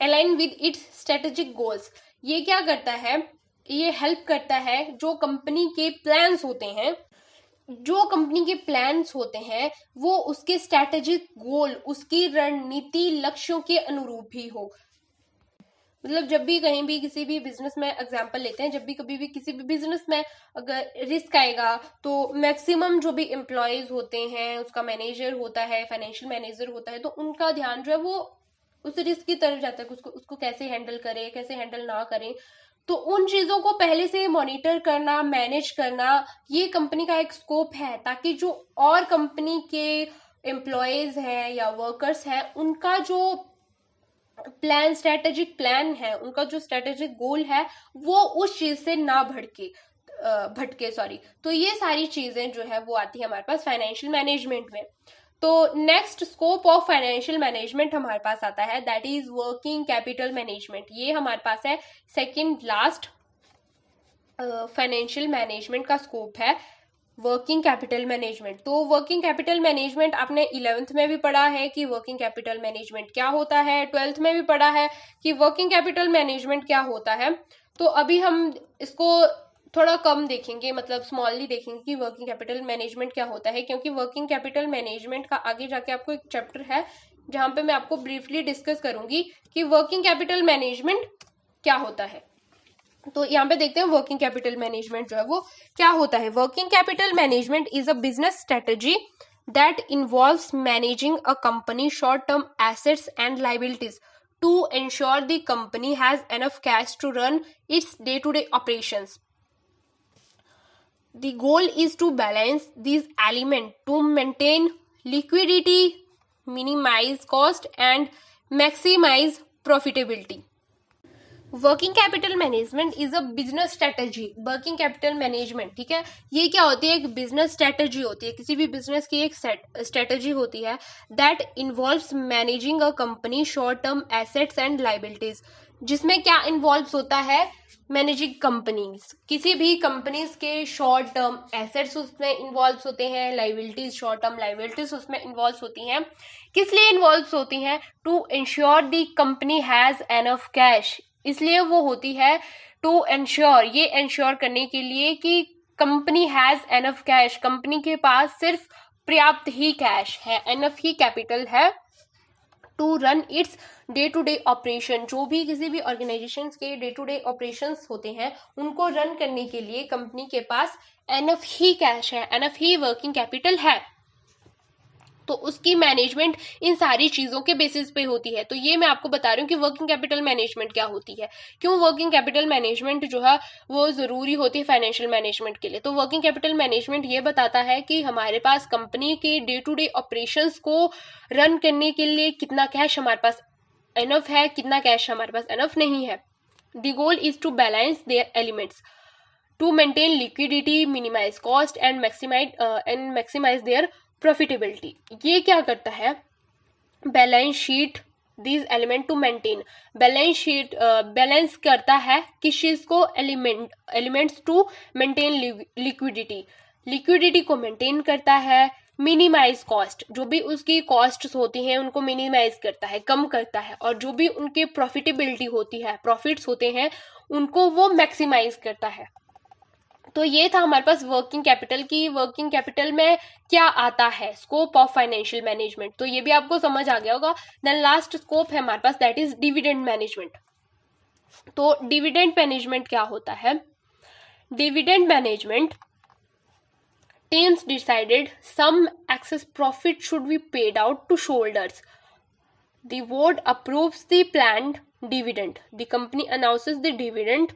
align with its strategic goals। ये क्या करता है, ये हेल्प करता है जो कंपनी के प्लान्स होते हैं, जो कंपनी के प्लान्स होते हैं वो उसके स्ट्रेटेजिक गोल, उसकी रणनीति, लक्ष्यों के अनुरूप ही हो। मतलब जब भी कहीं भी किसी भी बिजनेस में एग्जांपल लेते हैं, जब भी कभी भी किसी भी बिजनेस में अगर रिस्क आएगा तो मैक्सिमम जो भी एम्प्लॉयज होते हैं, उसका मैनेजर होता है, फाइनेंशियल मैनेजर होता है, तो उनका ध्यान जो है वो उस रिस्क की तरफ जाता है, उसको कैसे हैंडल करें, कैसे हैंडल ना करें। तो उन चीजों को पहले से मॉनिटर करना, मैनेज करना, ये कंपनी का एक स्कोप है, ताकि जो और कंपनी के एम्प्लॉयज हैं या वर्कर्स हैं, उनका जो प्लान, स्ट्रेटेजिक प्लान है, उनका जो स्ट्रेटेजिक गोल है, वो उस चीज से ना भटके सॉरी। तो ये सारी चीजें जो है वो आती है हमारे पास फाइनेंशियल मैनेजमेंट में। तो next scope of financial management हमारे पास आता है, that is working capital management. ये हमारे पास है सेकेंड लास्ट फाइनेंशियल मैनेजमेंट का स्कोप है, वर्किंग कैपिटल मैनेजमेंट। तो वर्किंग कैपिटल मैनेजमेंट आपने 11th में भी पढ़ा है कि वर्किंग कैपिटल मैनेजमेंट क्या होता है, 12th में भी पढ़ा है कि वर्किंग कैपिटल मैनेजमेंट क्या होता है। तो अभी हम इसको थोड़ा कम देखेंगे, मतलब स्मॉलली देखेंगे कि वर्किंग कैपिटल मैनेजमेंट क्या होता है, क्योंकि वर्किंग कैपिटल मैनेजमेंट का आगे जाके आपको एक चैप्टर है जहां पे मैं आपको ब्रीफली डिस्कस करूंगी कि वर्किंग कैपिटल मैनेजमेंट क्या होता है। तो यहाँ पे देखते हैं वर्किंग कैपिटल मैनेजमेंट जो है वो क्या होता है। Working capital management is a business strategy that involves managing a company short term assets and liabilities to ensure the company has enough cash to run its day to day operations. The goal is to balance these elements to maintain liquidity, minimize cost and maximize profitability. Working capital management is a business strategy. Working capital management, ठीक है, ये क्या होती है, एक business strategy होती है, किसी भी बिजनेस की एक स्ट्रेटजी होती है that involves managing a company short term assets and liabilities. जिसमें क्या इन्वॉल्व्स होता है, मैनेजिंग कंपनीज, किसी भी कंपनीज के शॉर्ट टर्म एसेट्स उसमें इन्वॉल्व होते हैं, लाइबिलिटीज, शॉर्ट टर्म लाइबिलिटीज उसमें इन्वॉल्व होती हैं। किस लिए इन्वॉल्व होती हैं, to ensure the company has enough cash, इसलिए वो होती है टू एंश्योर, ये एंश्योर करने के लिए कि company has enough cash, company के पास सिर्फ पर्याप्त ही कैश है, एनफ ही कैपिटल है, to run its day to day operation. जो भी किसी भी ऑर्गेनाइजेशन के डे टू डे ऑपरेशन होते हैं उनको रन करने के लिए कंपनी के पास एनफ ही कैश है, एनफ ही वर्किंग कैपिटल है, तो उसकी मैनेजमेंट इन सारी चीजों के बेसिस पे होती है। तो ये मैं आपको बता रही हूँ कि वर्किंग कैपिटल मैनेजमेंट क्या होती है, क्यों वर्किंग कैपिटल मैनेजमेंट जो है वो जरूरी होती है फाइनेंशियल मैनेजमेंट के लिए। तो वर्किंग कैपिटल मैनेजमेंट ये बताता है कि हमारे पास कंपनी के डे टू डे ऑपरेशंस को रन करने के लिए कितना कैश हमारे पास एनफ है, कितना कैश हमारे पास एनफ नहीं है। The goal is to balance their elements to maintain liquidity, minimise cost and maximise there profitability. ये क्या करता है, balance sheet these element to maintain, balance sheet balance करता है किस चीज को, elements to maintain liquidity, liquidity को मेंटेन करता है, मिनिमाइज कॉस्ट, जो भी उसकी कॉस्ट्स होती हैं उनको मिनिमाइज करता है, कम करता है, और जो भी उनके प्रॉफिटेबिलिटी होती है, प्रॉफिट्स होते हैं, उनको वो मैक्सिमाइज करता है। तो ये था हमारे पास वर्किंग कैपिटल की, वर्किंग कैपिटल में क्या आता है, स्कोप ऑफ फाइनेंशियल मैनेजमेंट। तो ये भी आपको समझ आ गया होगा। देन लास्ट स्कोप है हमारे पास, दैट इज डिविडेंड मैनेजमेंट। तो डिविडेंड मैनेजमेंट क्या होता है, dividend management teams decided some excess profit should be paid out to shareholders. The board approves the planned dividend. The company announces the dividend.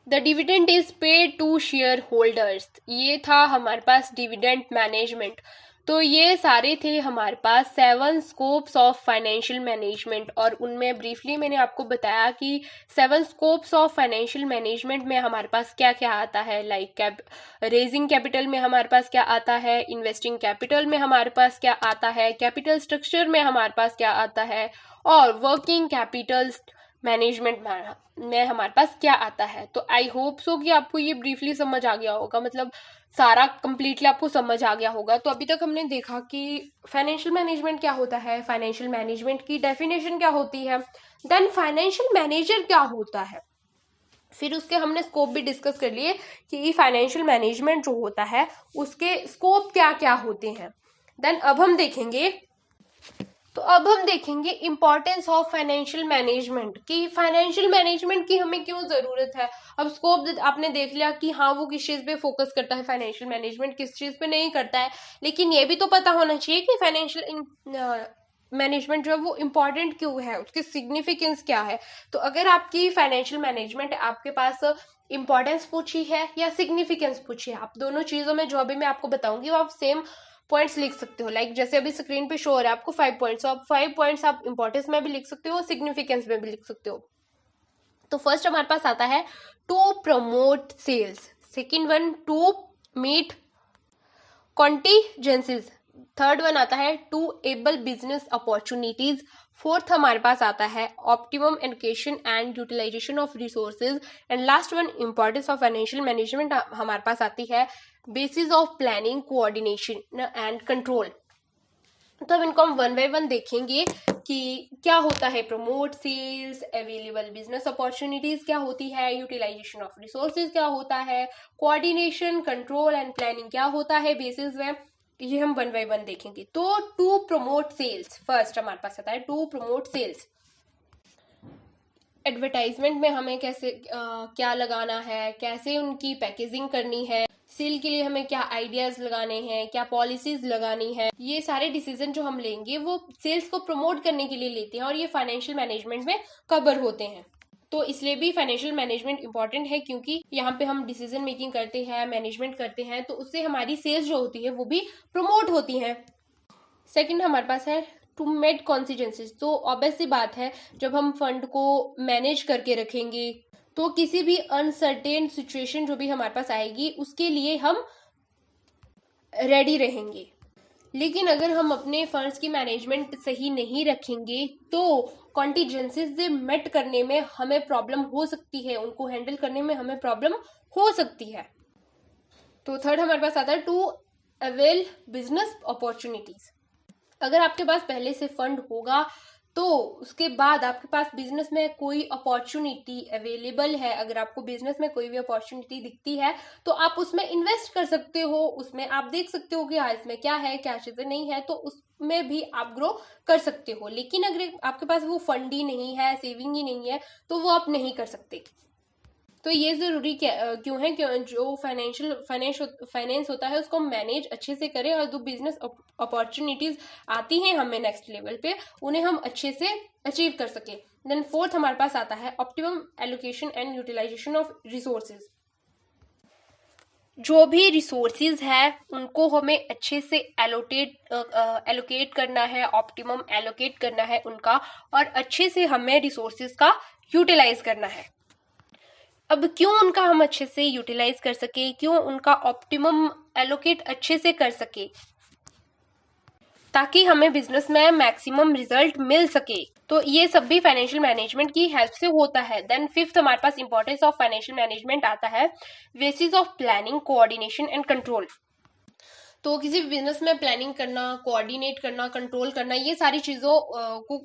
The dividend is paid to shareholders. ये था हमारे पास dividend management. तो ये सारे थे हमारे पास 7 scopes of financial management, और उनमें ब्रीफली मैंने आपको बताया कि 7 स्कोप्स ऑफ फाइनेंशियल मैनेजमेंट में हमारे पास क्या क्या आता है. लाइक रेजिंग कैपिटल में हमारे पास क्या आता है, इन्वेस्टिंग कैपिटल में हमारे पास क्या आता है, कैपिटल स्ट्रक्चर में हमारे पास क्या आता है, और वर्किंग कैपिटल मैनेजमेंट में हमारे पास क्या आता है. तो आई होप सो कि आपको ये ब्रीफली समझ आ गया होगा, मतलब सारा कंप्लीटली आपको समझ आ गया होगा. तो अभी तक हमने देखा कि फाइनेंशियल मैनेजमेंट क्या होता है, फाइनेंशियल मैनेजमेंट की डेफिनेशन क्या होती है, देन फाइनेंशियल मैनेजर क्या होता है, फिर उसके हमने स्कोप भी डिस्कस कर लिए कि फाइनेंशियल मैनेजमेंट जो होता है उसके स्कोप क्या क्या होते हैं. देन अब हम देखेंगे इंपॉर्टेंस ऑफ फाइनेंशियल मैनेजमेंट, कि फाइनेंशियल मैनेजमेंट की हमें क्यों जरूरत है. अब स्कोप आपने देख लिया कि हाँ वो किस चीज पे फोकस करता है, फाइनेंशियल मैनेजमेंट किस चीज पे नहीं करता है, लेकिन ये भी तो पता होना चाहिए कि फाइनेंशियल मैनेजमेंट जो है वो इम्पॉर्टेंट क्यों है, उसकी सिग्निफिकेंस क्या है. तो अगर आपकी फाइनेंशियल मैनेजमेंट आपके पास इंपॉर्टेंस पूछी है या सिग्निफिकेंस पूछी है, आप दोनों चीजों में जो अभी मैं आपको बताऊंगी वो आप सेम पॉइंट्स लिख सकते हो. लाइक जैसे अभी स्क्रीन पे शो हो रहा है आपको 5 पॉइंट्स, आप 5 पॉइंट्स आप इंपॉर्टेंस में भी लिख सकते हो, सिग्निफिकेंस में भी लिख सकते हो. तो फर्स्ट हमारे पास आता है to promote sales, second one to meet contingencies, third one आता है to enable business opportunities, fourth हमारे पास आता है optimum allocation and utilisation of resources, and last one importance of financial management हमारे पास आती है basis of planning, coordination and control. तो अब इनको हम वन बाय वन देखेंगे कि क्या होता है promote sales, available business opportunities क्या होती है, यूटिलाइजेशन ऑफ रिसोर्सेज क्या होता है, कोऑर्डिनेशन, कंट्रोल एंड प्लानिंग क्या होता है बेसिस में. ये हम वन बाय वन देखेंगे. तो टू प्रमोट सेल्स, फर्स्ट हमारे पास आता है टू प्रमोट सेल्स. एडवर्टाइजमेंट में हमें कैसे क्या लगाना है, कैसे उनकी पैकेजिंग करनी है, सेल के लिए हमें क्या आइडियाज लगाने हैं, क्या पॉलिसीज लगानी है, ये सारे डिसीजन जो हम लेंगे वो सेल्स को प्रमोट करने के लिए लेते हैं, और ये फाइनेंशियल मैनेजमेंट में कवर होते हैं. तो इसलिए भी फाइनेंशियल मैनेजमेंट इंपॉर्टेंट है, क्योंकि यहाँ पे हम डिसीजन मेकिंग करते हैं, मैनेजमेंट करते हैं, तो उससे हमारी सेल्स जो होती है वो भी प्रमोट होती है. सेकेंड हमारे पास है टू मेड कॉन्सिजेंसीज. तो ऑब्वियस सी बात है जब हम फंड को मैनेज करके रखेंगे तो किसी भी अनसर्टेन सिचुएशन जो भी हमारे पास आएगी उसके लिए हम रेडी रहेंगे. लेकिन अगर हम अपने फंड्स की मैनेजमेंट सही नहीं रखेंगे तो कॉन्टीजेंसीज मेट करने में हमें प्रॉब्लम हो सकती है, उनको हैंडल करने में हमें प्रॉब्लम हो सकती है. तो थर्ड हमारे पास आता है टू अवेल बिजनेस अपॉर्चुनिटीज. अगर आपके पास पहले से फंड होगा तो उसके बाद आपके पास बिजनेस में कोई अपॉर्चुनिटी अवेलेबल है, अगर आपको बिजनेस में कोई भी अपॉर्चुनिटी दिखती है तो आप उसमें इन्वेस्ट कर सकते हो, उसमें आप देख सकते हो कि हाँ इसमें क्या है क्या चीजें नहीं है, तो उसमें भी आप ग्रो कर सकते हो. लेकिन अगर आपके पास वो फंड ही नहीं है, सेविंग ही नहीं है, तो वो आप नहीं कर सकते. तो ये जरूरी क्यों है, क्यों जो फाइनेंस होता है उसको मैनेज अच्छे से करें, और जो बिजनेस अपॉर्चुनिटीज आती हैं हमें नेक्स्ट लेवल पे उन्हें हम अच्छे से अचीव कर सके. देन फोर्थ हमारे पास आता है optimum allocation and utilisation of resources. जो भी रिसोर्सेज है उनको हमें अच्छे से एलोकेट करना है, ऑप्टिमम एलोकेट करना है उनका, और अच्छे से हमें रिसोर्सेज का यूटिलाइज करना है. अब क्यों उनका हम अच्छे से यूटिलाइज कर सके, क्यों उनका ऑप्टिमम एलोकेट अच्छे से कर सके, ताकि हमें बिजनेस में मैक्सिमम रिजल्ट मिल सके. तो ये सब भी फाइनेंशियल मैनेजमेंट की हेल्प से होता है. देन फिफ्थ हमारे पास इंपॉर्टेंस ऑफ फाइनेंशियल मैनेजमेंट आता है basis of planning, coordination and control. तो किसी भी बिजनेस में प्लानिंग करना, कोऑर्डिनेट करना, कंट्रोल करना, ये सारी चीजों को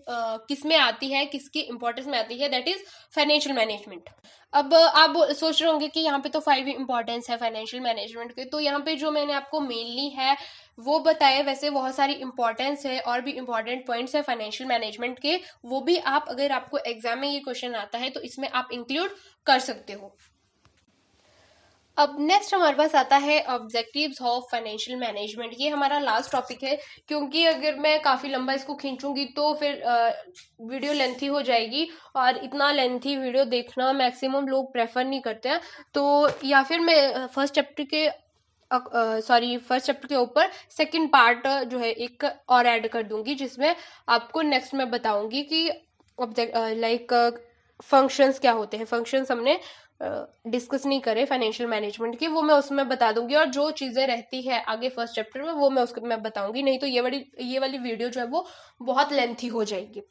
किस में आती है, किसकी इंपॉर्टेंस में आती है, दैट इज फाइनेंशियल मैनेजमेंट. अब आप सोच रहे होंगे कि यहाँ पे तो 5 इंपॉर्टेंस है फाइनेंशियल मैनेजमेंट के, तो यहाँ पे जो मैंने आपको मेनली है वो बताया, वैसे बहुत सारी इंपॉर्टेंस है और भी इंपॉर्टेंट पॉइंट्स है फाइनेंशियल मैनेजमेंट के, वो भी आप अगर आपको एग्जाम में ये क्वेश्चन आता है तो इसमें आप इंक्लूड कर सकते हो. अब नेक्स्ट हमारे पास आता है ऑब्जेक्टिव्स ऑफ फाइनेंशियल मैनेजमेंट। ये हमारा लास्ट टॉपिक है, क्योंकि अगर मैं काफ़ी लंबा इसको खींचूंगी तो फिर वीडियो लेंथी हो जाएगी, और इतना लेंथी वीडियो देखना मैक्सिमम लोग प्रेफर नहीं करते हैं। तो या फिर मैं फर्स्ट चैप्टर के ऊपर सेकंड पार्ट जो है एक और ऐड कर दूंगी, जिसमें आपको नेक्स्ट में बताऊंगी कि ऑब्जेक्ट फंक्शंस क्या होते हैं। फंक्शंस हमने डिस्कस नहीं करे फाइनेंशियल मैनेजमेंट की, वो मैं उसमें बता दूंगी, और जो चीज़ें रहती है आगे फर्स्ट चैप्टर में वो मैं बताऊंगी, नहीं तो ये वाली वीडियो जो है वो बहुत लेंथी हो जाएगी।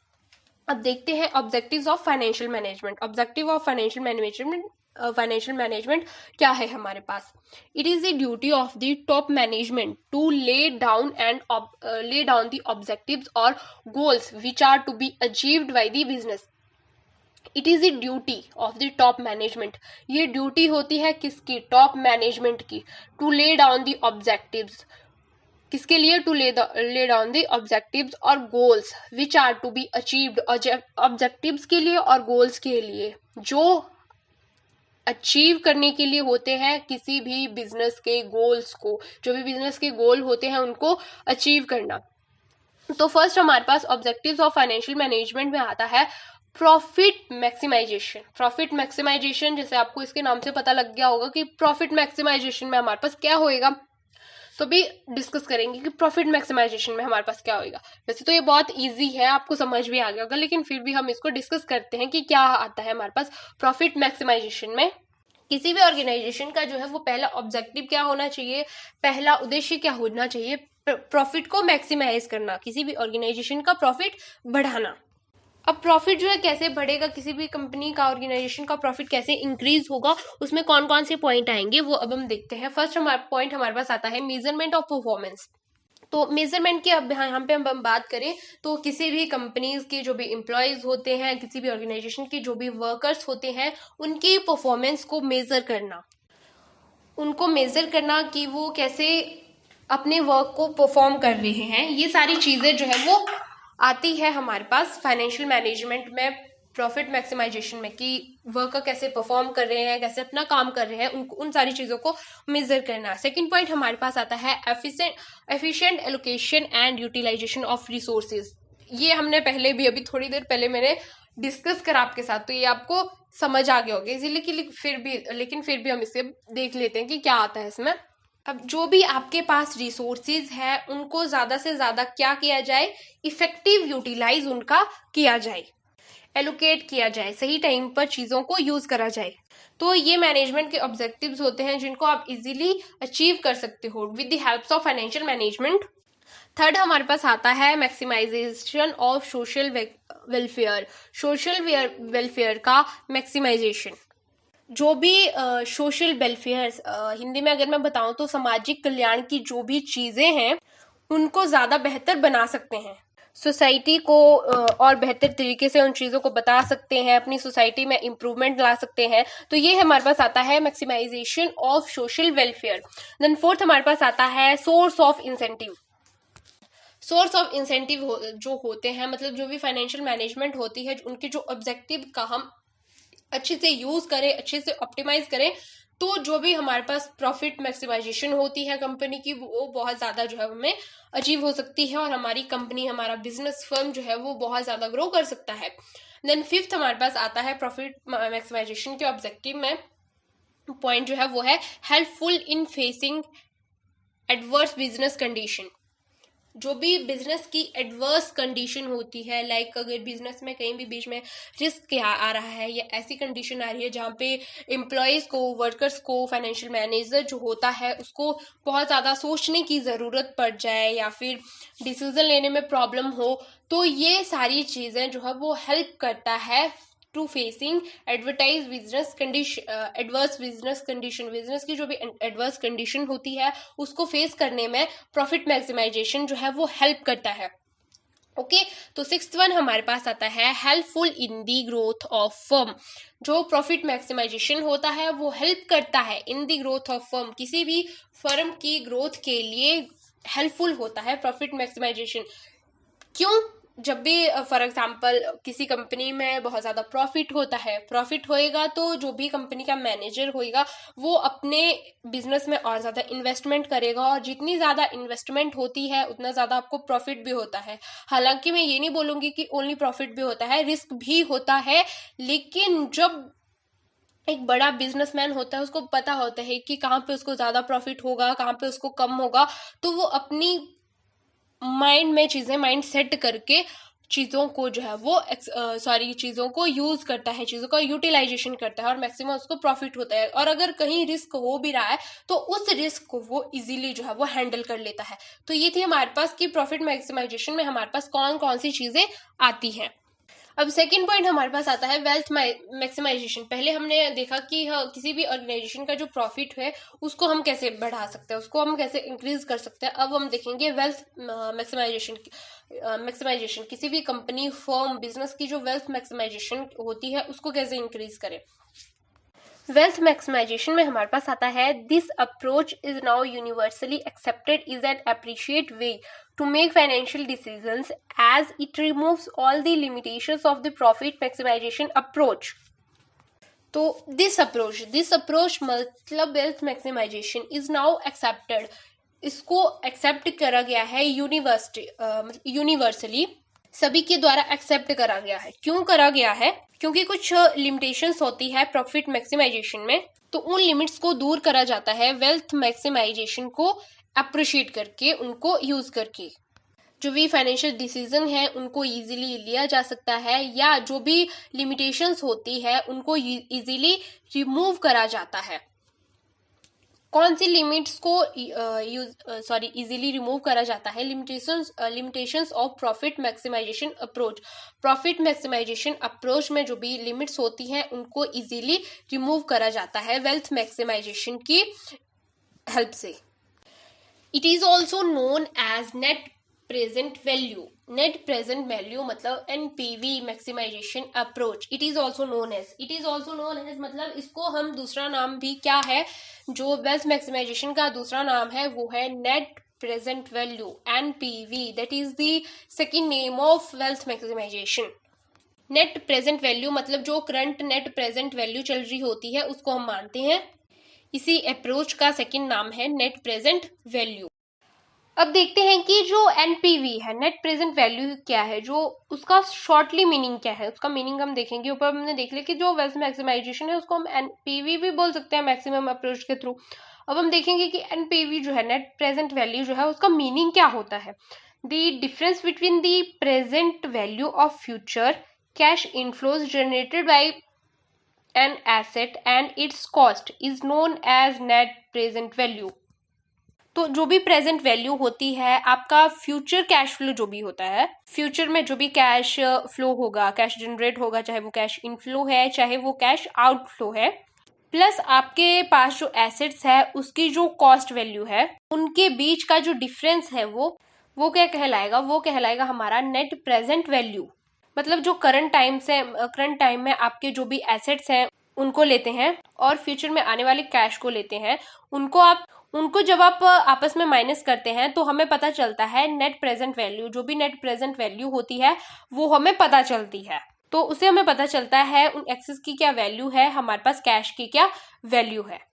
अब देखते हैं objectives of financial management. Objective of financial management क्या है हमारे पास। It is the duty of the top management to lay down the objectives और goals which are to be achieved by the business. It is the duty of the top management, ये duty होती है किसकी, top management की, to lay down the objectives, किसके लिए, to lay down the objectives और goals which are to be achieved, objectives के लिए और गोल्स के लिए जो अचीव करने के लिए होते हैं किसी भी बिजनेस के गोल्स को, जो भी बिजनेस के गोल होते हैं उनको अचीव करना। तो फर्स्ट हमारे पास ऑब्जेक्टिव्स ऑफ फाइनेंशियल मैनेजमेंट में आता है प्रॉफिट मैक्सिमाइजेशन। प्रॉफिट मैक्सिमाइजेशन, जैसे आपको इसके नाम से पता लग गया होगा कि प्रॉफिट मैक्सिमाइजेशन में हमारे पास क्या होएगा, तो भी डिस्कस करेंगे कि प्रॉफिट मैक्सिमाइजेशन में हमारे पास क्या होएगा। वैसे तो ये बहुत इजी है, आपको समझ भी आ गया होगा, लेकिन फिर भी हम इसको डिस्कस करते हैं कि क्या आता है हमारे पास प्रॉफिट मैक्सिमाइजेशन में। किसी भी ऑर्गेनाइजेशन का जो है वो पहला ऑब्जेक्टिव क्या होना चाहिए, पहला उद्देश्य क्या होना चाहिए, प्रॉफिट को मैक्सिमाइज करना, किसी भी ऑर्गेनाइजेशन का प्रॉफिट बढ़ाना। अब प्रॉफिट जो है कैसे बढ़ेगा, किसी भी कंपनी का, ऑर्गेनाइजेशन का प्रॉफिट कैसे इंक्रीज होगा, उसमें कौन कौन से पॉइंट आएंगे वो अब हम देखते हैं। फर्स्ट पॉइंट हमारे पास आता है मेजरमेंट ऑफ परफॉर्मेंस। तो मेजरमेंट की अब यहाँ पे हम बात करें तो किसी भी कंपनीज के जो भी एम्प्लॉयज होते हैं, किसी भी ऑर्गेनाइजेशन के जो भी वर्कर्स होते हैं, उनकी परफॉर्मेंस को मेजर करना, उनको मेजर करना कि वो कैसे अपने वर्क को परफॉर्म कर रहे हैं, ये सारी चीजें जो है वो आती है हमारे पास फाइनेंशियल मैनेजमेंट में, प्रॉफिट मैक्सिमाइजेशन में, कि वर्कर कैसे परफॉर्म कर रहे हैं, कैसे अपना काम कर रहे हैं, उन सारी चीज़ों को मेजर करना। सेकंड पॉइंट हमारे पास आता है efficient allocation and utilisation of resources. ये हमने पहले भी, अभी थोड़ी देर पहले मैंने डिस्कस करा आपके साथ, तो ये आपको समझ आ गया होगा इसीलिए, लेकिन फिर भी हम इसे देख लेते हैं कि क्या आता है इसमें। अब जो भी आपके पास रिसोर्सेज है उनको ज़्यादा से ज़्यादा क्या किया जाए, इफेक्टिव यूटिलाइज उनका किया जाए, एलोकेट किया जाए, सही टाइम पर चीज़ों को यूज़ करा जाए। तो ये मैनेजमेंट के ऑब्जेक्टिव्स होते हैं जिनको आप इजीली अचीव कर सकते हो with the help of financial management. Third हमारे पास आता है maximisation of social welfare. Social welfare का मैक्सिमाइजेशन, जो भी सोशल वेलफेयर, हिंदी में अगर मैं बताऊं तो सामाजिक कल्याण की जो भी चीजें हैं उनको ज्यादा बेहतर बना सकते हैं, सोसाइटी को और बेहतर तरीके से उन चीज़ों को बता सकते हैं, अपनी सोसाइटी में इम्प्रूवमेंट ला सकते हैं। तो ये हमारे पास आता है maximisation of social welfare. Then fourth हमारे पास आता है source of incentive. Source of incentive जो होते हैं, मतलब जो भी फाइनेंशियल मैनेजमेंट होती है, उनके जो ऑब्जेक्टिव का हम अच्छे से यूज करें, अच्छे से ऑप्टिमाइज करें, तो जो भी हमारे पास प्रॉफिट मैक्सिमाइजेशन होती है कंपनी की, वो बहुत ज़्यादा जो है हमें अचीव हो सकती है, और हमारी कंपनी, हमारा बिजनेस फर्म जो है वो बहुत ज़्यादा ग्रो कर सकता है। देन फिफ्थ हमारे पास आता है प्रॉफिट मैक्सिमाइजेशन के ऑब्जेक्टिव में पॉइंट जो है वो है helpful in facing adverse business condition. जो भी बिजनेस की एडवर्स कंडीशन होती है, लाइक अगर बिजनेस में कहीं भी बीच में रिस्क आ रहा है या ऐसी कंडीशन आ रही है जहाँ पे एम्प्लॉयज़ को, वर्कर्स को, फाइनेंशियल मैनेजर जो होता है उसको बहुत ज़्यादा सोचने की ज़रूरत पड़ जाए या फिर डिसीजन लेने में प्रॉब्लम हो, तो ये सारी चीज़ें जो है वो हेल्प करता है to facing adverse business condition. Business की जो भी एडवर्स कंडीशन होती है उसको फेस करने में प्रॉफिट मैक्सिमाइजेशन जो है वो हेल्प करता है। ओके, तो सिक्स्थ वन हमारे पास आता है helpful in the growth of firm. जो प्रॉफिट मैक्सिमाइजेशन होता है वो हेल्प करता है इन दी ग्रोथ ऑफ फर्म, किसी भी फर्म की ग्रोथ के लिए हेल्पफुल होता है प्रॉफिट मैक्सिमाइजेशन। क्यों? जब भी फॉर एग्जांपल किसी कंपनी में बहुत ज़्यादा प्रॉफिट होता है, प्रॉफिट होएगा तो जो भी कंपनी का मैनेजर होएगा वो अपने बिजनेस में और ज़्यादा इन्वेस्टमेंट करेगा, और जितनी ज़्यादा इन्वेस्टमेंट होती है उतना ज़्यादा आपको प्रॉफिट भी होता है। हालांकि मैं ये नहीं बोलूँगी कि ओनली प्रॉफिट भी होता है, रिस्क भी होता है, लेकिन जब एक बड़ा बिजनेसमैन होता है उसको पता होता है कि कहाँ पे उसको ज़्यादा प्रॉफिट होगा, कहाँ पे उसको कम होगा, तो वो अपनी माइंड में चीज़ें माइंड सेट करके चीज़ों को जो है वो चीज़ों को यूज़ करता है, चीज़ों का यूटिलाइजेशन करता है और मैक्सिमम उसको प्रॉफिट होता है। और अगर कहीं रिस्क हो भी रहा है तो उस रिस्क को वो इजीली जो है वो हैंडल कर लेता है। तो ये थी हमारे पास कि प्रॉफिट मैक्सिमाइजेशन में हमारे पास कौन कौन सी चीज़ें आती हैं। अब सेकंड पॉइंट हमारे पास आता है वेल्थ मैक्सिमाइजेशन। पहले हमने देखा कि किसी भी ऑर्गेनाइजेशन का जो प्रॉफिट है उसको हम कैसे बढ़ा सकते हैं, उसको हम कैसे इंक्रीज कर सकते हैं। अब हम देखेंगे वेल्थ मैक्सिमाइजेशन किसी भी कंपनी, फर्म, बिजनेस की जो वेल्थ मैक्सिमाइजेशन होती है उसको कैसे इंक्रीज करें। वेल्थ मैक्सिमाइजेशन में हमारे पास आता है this approach is now universally accepted is an appreciate way to make financial decisions as it removes all the limitations of the profit maximisation approach. तो दिस अप्रोच मतलब wealth maximisation is now accepted, इसको accept करा गया है universally, सभी के द्वारा accept करा गया है। क्यों करा गया है? क्योंकि कुछ लिमिटेशंस होती है प्रॉफिट मैक्सिमाइजेशन में, तो उन लिमिट्स को दूर करा जाता है वेल्थ मैक्सिमाइजेशन को अप्रिशिएट करके, उनको यूज करके। जो भी फाइनेंशियल डिसीजन है उनको इजीली लिया जा सकता है, या जो भी लिमिटेशंस होती है उनको इजीली रिमूव करा जाता है। कौन सी लिमिट्स को इजीली रिमूव करा जाता है? Limitations of profit maximisation approach. Profit maximisation approach में जो भी लिमिट्स होती हैं उनको इजीली रिमूव करा जाता है वेल्थ मैक्सिमाइजेशन की हेल्प से। It is also known as net present value. Net present value मतलब NPV maximisation approach. It is also known as मतलब इसको हम दूसरा नाम भी क्या है, जो वेल्थ मैक्सिमाइजेशन का दूसरा नाम है वो है net present value, NPV. That is the second name of wealth maximisation. Net present value मतलब जो करंट नेट प्रेजेंट वैल्यू चल रही होती है उसको हम मानते हैं। इसी अप्रोच का सेकंड नाम है नेट प्रेजेंट वैल्यू। अब देखते हैं कि जो एनपीवी है, नेट प्रेजेंट वैल्यू क्या है, जो उसका शॉर्टली मीनिंग क्या है, उसका मीनिंग हम देखेंगे। ऊपर हमने देख लिया कि जो वेल्थ मैक्सिमाइजेशन है उसको हम एनपीवी भी बोल सकते हैं मैक्सिमम अप्रोच के थ्रू। अब हम देखेंगे कि एनपीवी जो है, नेट प्रेजेंट वैल्यू जो है, उसका मीनिंग क्या होता है। The difference between the present value of future cash inflows generated by an asset and its cost is known as net present value. तो जो भी प्रेजेंट वैल्यू होती है, आपका फ्यूचर कैश फ्लो जो भी होता है, फ्यूचर में जो भी कैश फ्लो होगा, कैश जनरेट होगा, चाहे वो कैश इनफ्लो है चाहे वो कैश आउटफ्लो है, प्लस आपके पास जो एसेट्स है उसकी जो कॉस्ट वैल्यू है, उनके बीच का जो डिफरेंस है वो क्या कहलाएगा? वो कहलाएगा हमारा नेट प्रेजेंट वैल्यू। मतलब जो करंट टाइम में आपके जो भी एसेट्स हैं उनको लेते हैं और फ्यूचर में आने वाले कैश को लेते हैं, उनको जब आप आपस में माइनस करते हैं तो हमें पता चलता है नेट प्रेजेंट वैल्यू। जो भी नेट प्रेजेंट वैल्यू होती है वो हमें पता चलती है, तो उसे हमें पता चलता है उन एक्सेस की क्या वैल्यू है, हमारे पास कैश की क्या वैल्यू है।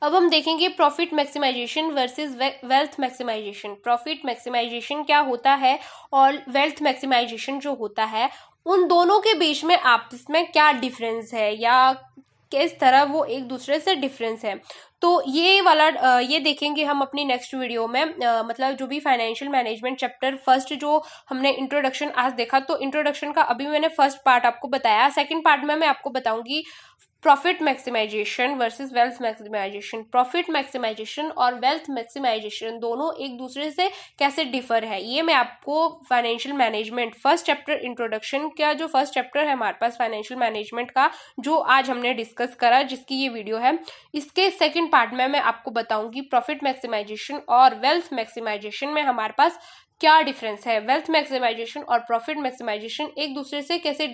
अब हम देखेंगे profit maximisation versus wealth maximisation. Profit maximisation क्या होता है और वेल्थ मैक्सिमाइजेशन जो होता है, उन दोनों के बीच में आपस में क्या डिफरेंस है या किस तरह वो एक दूसरे से डिफरेंस है। तो ये देखेंगे हम अपनी नेक्स्ट वीडियो में। मतलब जो भी फाइनेंशियल मैनेजमेंट चैप्टर फर्स्ट जो हमने इंट्रोडक्शन आज देखा, तो इंट्रोडक्शन का अभी मैंने फर्स्ट पार्ट आपको बताया। सेकंड पार्ट में मैं आपको बताऊंगी profit maximisation versus wealth maximisation. Profit maximisation और वेल्थ मैक्सिमाइजेशन दोनों एक दूसरे से कैसे डिफर है, ये मैं आपको financial management first chapter introduction का जो फर्स्ट चैप्टर है हमारे पास फाइनेंशियल मैनेजमेंट का, जो आज हमने डिस्कस करा, जिसकी ये वीडियो है, इसके सेकेंड पार्ट में मैं आपको बताऊंगी प्रॉफिट मैक्सिमाइजेशन और वेल्थ मैक्सिमाइजेशन में हमारे पास क्या डिफरेंस है। वेल्थ मैक्सिमाइजेशन और प्रॉफिट मैक्सिमाइजेशन एक दूसरे से कैसे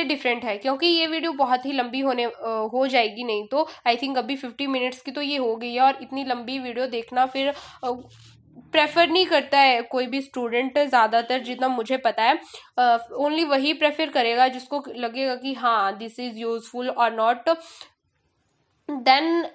डिफरेंट है, क्योंकि ये वीडियो बहुत ही लंबी हो जाएगी। नहीं तो आई थिंक अभी 50 मिनट्स की तो ये हो गई है, और इतनी लंबी वीडियो देखना फिर प्रेफर नहीं करता है कोई भी स्टूडेंट, ज़्यादातर जितना मुझे पता है ओनली वही प्रेफर करेगा जिसको लगेगा कि हाँ दिस इज़ यूजफुल और नॉट। देन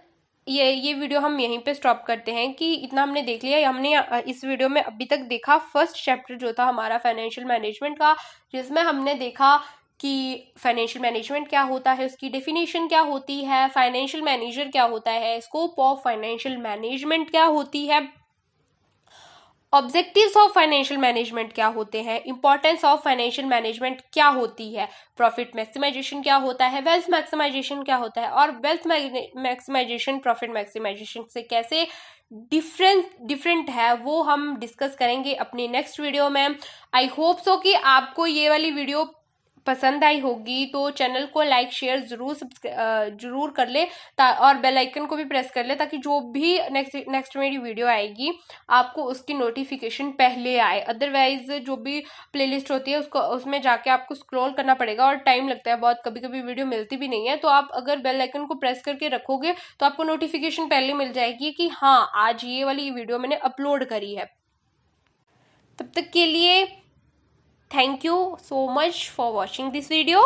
ये वीडियो हम यहीं पे स्टॉप करते हैं कि इतना हमने देख लिया। हमने इस वीडियो में अभी तक देखा फर्स्ट चैप्टर जो था हमारा फाइनेंशियल मैनेजमेंट का, जिसमें हमने देखा कि फाइनेंशियल मैनेजमेंट क्या होता है, उसकी डेफिनेशन क्या होती है, फाइनेंशियल मैनेजर क्या होता है, स्कोप ऑफ फाइनेंशियल मैनेजमेंट क्या होती है, ऑब्जेक्टिव्स ऑफ फाइनेंशियल मैनेजमेंट क्या होते हैं, इंपॉर्टेंस ऑफ फाइनेंशियल मैनेजमेंट क्या होती है, प्रॉफिट मैक्सिमाइजेशन क्या होता है, वेल्थ मैक्सिमाइजेशन क्या होता है, और वेल्थ मैक्सिमाइजेशन प्रॉफिट मैक्सिमाइजेशन से कैसे डिफरेंट है वो हम डिस्कस करेंगे अपनी नेक्स्ट वीडियो में। आई होप सो कि आपको ये वाली वीडियो पसंद आई होगी, तो चैनल को लाइक शेयर जरूर कर ले और बेल आइकन को भी प्रेस कर ले ताकि जो भी नेक्स्ट मेरी वीडियो आएगी आपको उसकी नोटिफिकेशन पहले आए। अदरवाइज जो भी प्लेलिस्ट होती है उसको उसमें जाके आपको स्क्रॉल करना पड़ेगा और टाइम लगता है बहुत, कभी कभी वीडियो मिलती भी नहीं है। तो आप अगर बेल आइकन को प्रेस करके रखोगे तो आपको नोटिफिकेशन पहले मिल जाएगी कि हाँ आज ये वाली वीडियो मैंने अपलोड करी है। तब तक के लिए thank you so much for watching this video.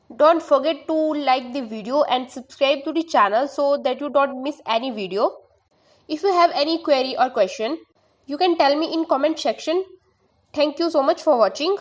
Don't forget to like the video and subscribe to the channel so that you don't miss any video. If you have any query or question, you can tell me in comment section. Thank you so much for watching.